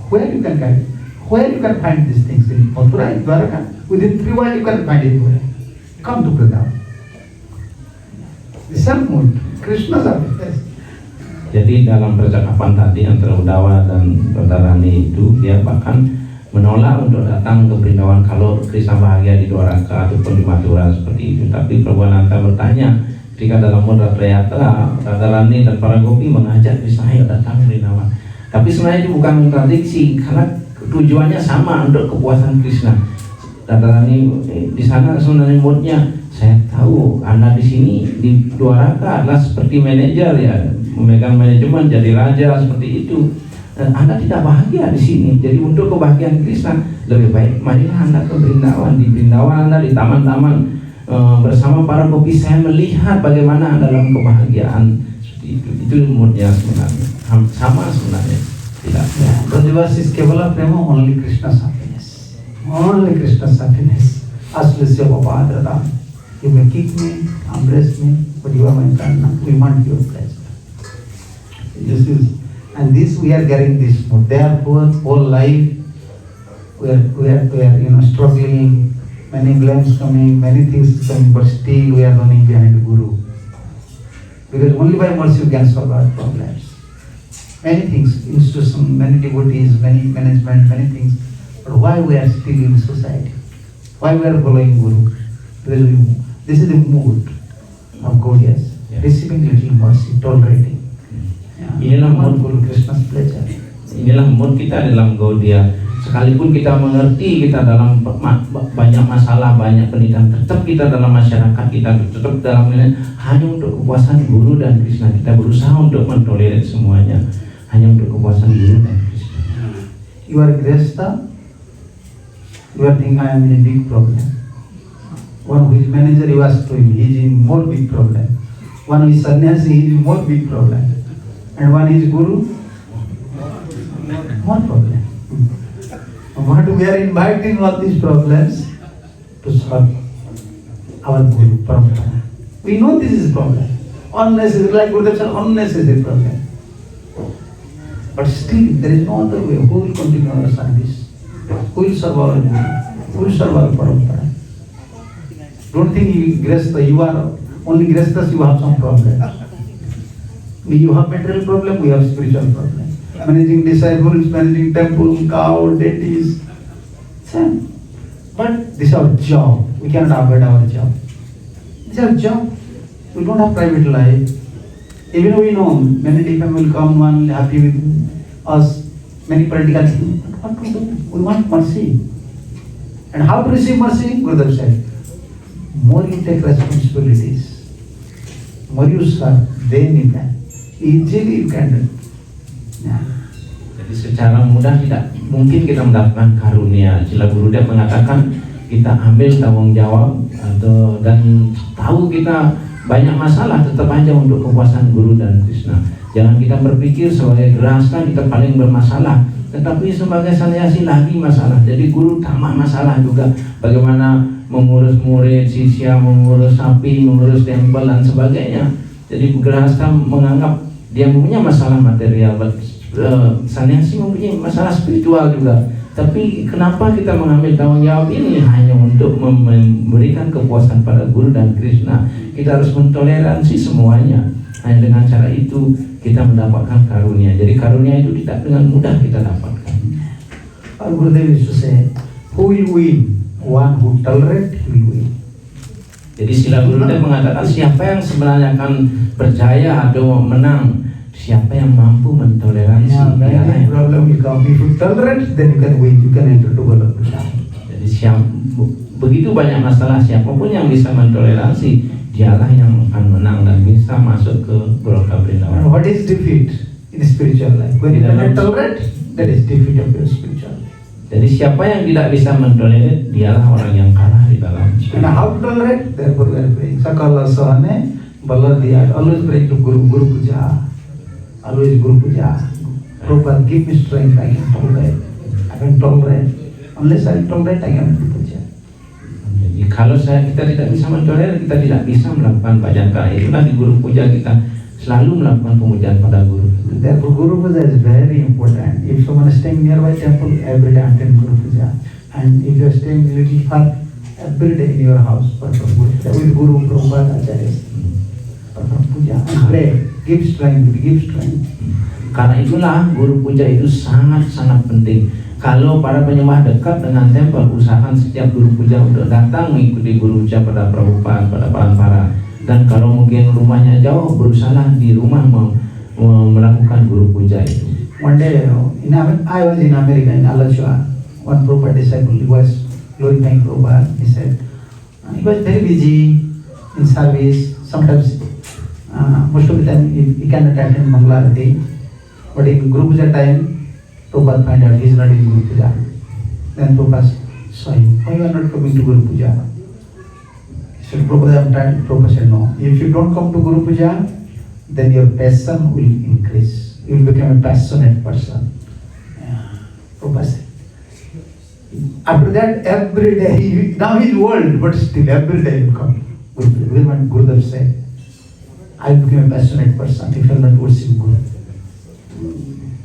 Where you can guide? Where you can find these things? In Mathura, in Dwaraka, within 3 miles you can find it. Come to Vrindavan. The same mood. Krishna's happiness. Jadi dalam percakapan tadi antara Udawa dan Radharani itu dia bahkan menolak untuk datang ke Brindavan kalau Krishna bahagia di Dwaraka ataupun di Mathura seperti itu. Tapi Prabhupada bertanya ketika dalam Modra Trayatra Radharani dan para gopi mengajak Krishna ayo datang ke Brindavan. Tapi sebenarnya itu bukan kontradiksi karena tujuannya sama untuk kepuasan Krishna. Radharani di sana sebenarnya moodnya, saya tahu Anda di sini di Dwaraka adalah seperti manajer ya, memegang manajemen, jadi raja seperti itu. Dan Anda tidak bahagia di sini. Jadi untuk kebahagiaan Krishna lebih baik marilah Anda ke Brindawan. Di Brindawan Anda di taman-taman bersama para kopi, saya melihat bagaimana dalam kebahagiaan itu moodnya sebenarnya sama sebenarnya tidak. Brajavas is Kevala Prema, only Krishna's happiness. Only Krishna's happiness. Aslisya Papadradam. You may kick me, embrace me, but you are my Karna. We want your pleasure. And this we are getting this mood. Therefore, whole life we are struggling. Many blames coming, many things coming, but still we are running behind Guru. Because only by mercy we can solve our problems. Many things, institution, many devotees, many management, many things. But why we are still in society? Why we are following Guru? Because this is the mood of Gaudiya, receiving little mercy, tolerating. Inilah mood Guru Krishna's pleasure. Inilah mood kita dalam Gaudiya. Sekalipun kita mengerti kita dalam banyak masalah, banyak penderitaan, tetap kita dalam masyarakat kita tetap dalam hanya untuk kepuasan Guru dan Krishna. Kita berusaha untuk mentolerir semuanya hanya untuk kepuasan Guru dan Krishna. You are Grihastha, you are thinking I am in a big problem. One who is manager, you ask to him, he is in more big problem. One who is sannyasi, he is in more big problem. And one is Guru, more problem. But we are inviting all these problems to solve our Guru Parampara. We know this is problem. Unnecessary, like Gurudev said, unnecessary problem. But still, there is no other way. Who will continue our service? Who will serve our Guru? Who will serve our Parampara? Don't think Grihastha, you are only Grihasthas, you have some problem. You have material problem, we have spiritual problem. Managing disciples, managing temple, cow, deities. Same. But this is our job. We cannot avoid our job. This is our job. We don't have private life. Even we know many people will come and happy with us, many political things. But what to do? We want mercy. And how to receive mercy? Gurudev said, more you take responsibilities, more you serve, then you can. Easily you can do. Yeah. Jadi secara mudah tidak mungkin kita mendapatkan karunia. Sila Gurudev mengatakan kita ambil tanggung jawab dan tahu kita banyak masalah, tetap aja untuk kepuasan Guru dan Krishna. Jangan kita berpikir sebagai Grihastha kita paling bermasalah, tetapi sebagai sannyasi lagi masalah. Jadi Guru tambah masalah juga. Bagaimana mengurus murid, sisya, mengurus sapi, mengurus tempel dan sebagainya. Jadi Grihastha menganggap dia mempunyai masalah material, sannyasi mempunyai masalah spiritual juga. Tapi kenapa kita mengambil tanggung jawab ini hanya untuk memberikan kepuasan pada Guru dan Krishna? Kita harus mentoleransi semuanya. Hanya dengan cara itu kita mendapatkan karunia. Jadi karunia itu tidak dengan mudah kita dapatkan. Our Gurudev used to say, who will win? One who tolerate will win. Jadi Sila Gurudev mengatakan siapa yang sebenarnya akan berjaya atau menang, siapa yang mampu mentoleransi. Yeah, when problem will come, if you tolerate, then you can win. You can enter to Golok. Jadi begitu banyak masalah, siapapun yang bisa mentoleransi, dialah yang akan menang dan bisa masuk ke Goloka Vrindavan. What is defeat in spiritual life? When you cannot tolerate, that is defeat of your spiritual life. Jadi siapa yang tidak bisa mentolerir, dialah orang yang kalah di dalam. And how to tolerate? Therefore we are praying. Sakala sahane baladiya. Always praying to Guru Puja. Always Guru Puja. Prabhupada, give me strength. I can tolerate. I can tolerate. Unless I tolerate, I cannot do puja. Jadi kalau kita tidak bisa mentolerir, kita tidak bisa melakukan bhajan. Karena itulah di Guru Puja kita selalu melakukan pemujaan pada Guru. Therefore, Guru Puja is very important. If someone is staying nearby temple, every day attend Guru Puja. And if you are staying a little far, every day in your house, perform Guru Puja with Guru Prabhupada Acharya. Perform puja and pray. Give strength, give strength. Karena itulah Guru Puja itu sangat-sangat penting. Kalau para penyembah dekat dengan tempel, usahakan setiap Guru Puja untuk datang mengikuti Guru Puja pada Prabhupada, pada Parampara. Dan kalau mungkin rumahnya jauh, berusaha di rumah melakukan Guru Puja itu. One day, I was in America, in Alachua. One Prabhupada disciple, he was glorifying Prabhupada. He said, he was very busy in service. Sometimes, most of the time, he cannot attend Mangala Arati. But in Guru Puja time, Prabhupada find out he is not in Guru Puja. Then Prabhupada said, why you are not coming to Guru Puja? He said, Prabhupada, I am tired. Prabhupada said, no. If you don't come to Guru Puja, then your passion will increase. You will become a passionate person. Prabhupada said. After that, every day, now he is old, but still every day he will come. Gurudev said, I will become a passionate person if I will not worship Guru.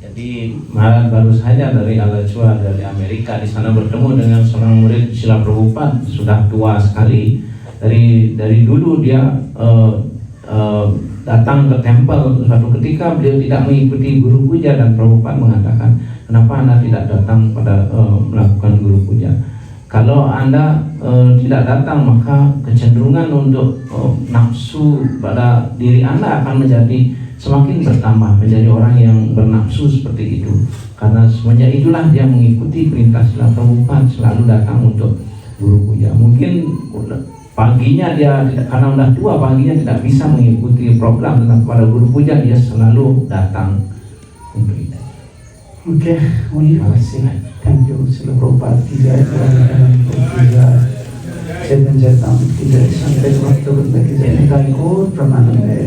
Jadi Maharaj baru saja dari Alachua dari Amerika di sana bertemu dengan seorang murid Srila Prabhupada, sudah tua sekali. Dari dulu dia datang ke tempel. Suatu ketika beliau tidak mengikuti guru puja dan Prabhupada mengatakan, kenapa Anda tidak datang pada melakukan guru puja? Kalau Anda tidak datang, maka kecenderungan untuk nafsu pada diri Anda akan menjadi semakin bertambah, menjadi orang yang bernafsu seperti itu. Karena semenjak itulah dia mengikuti perintah Srila Prabhupada, selalu datang untuk guru puja. Mungkin paginya dia tidak, karena sudah tua, paginya tidak bisa mengikuti program, tetapi pada guru puja dia selalu datang untuk itu. Okay, terima kasih. Thank you, Srila Prabhupada. Kijai, Kijai, Chaitanya Charitamrita, Kijai, Sankara Bhakta Vrinda Kijai, Nitai Gaur Pramanande.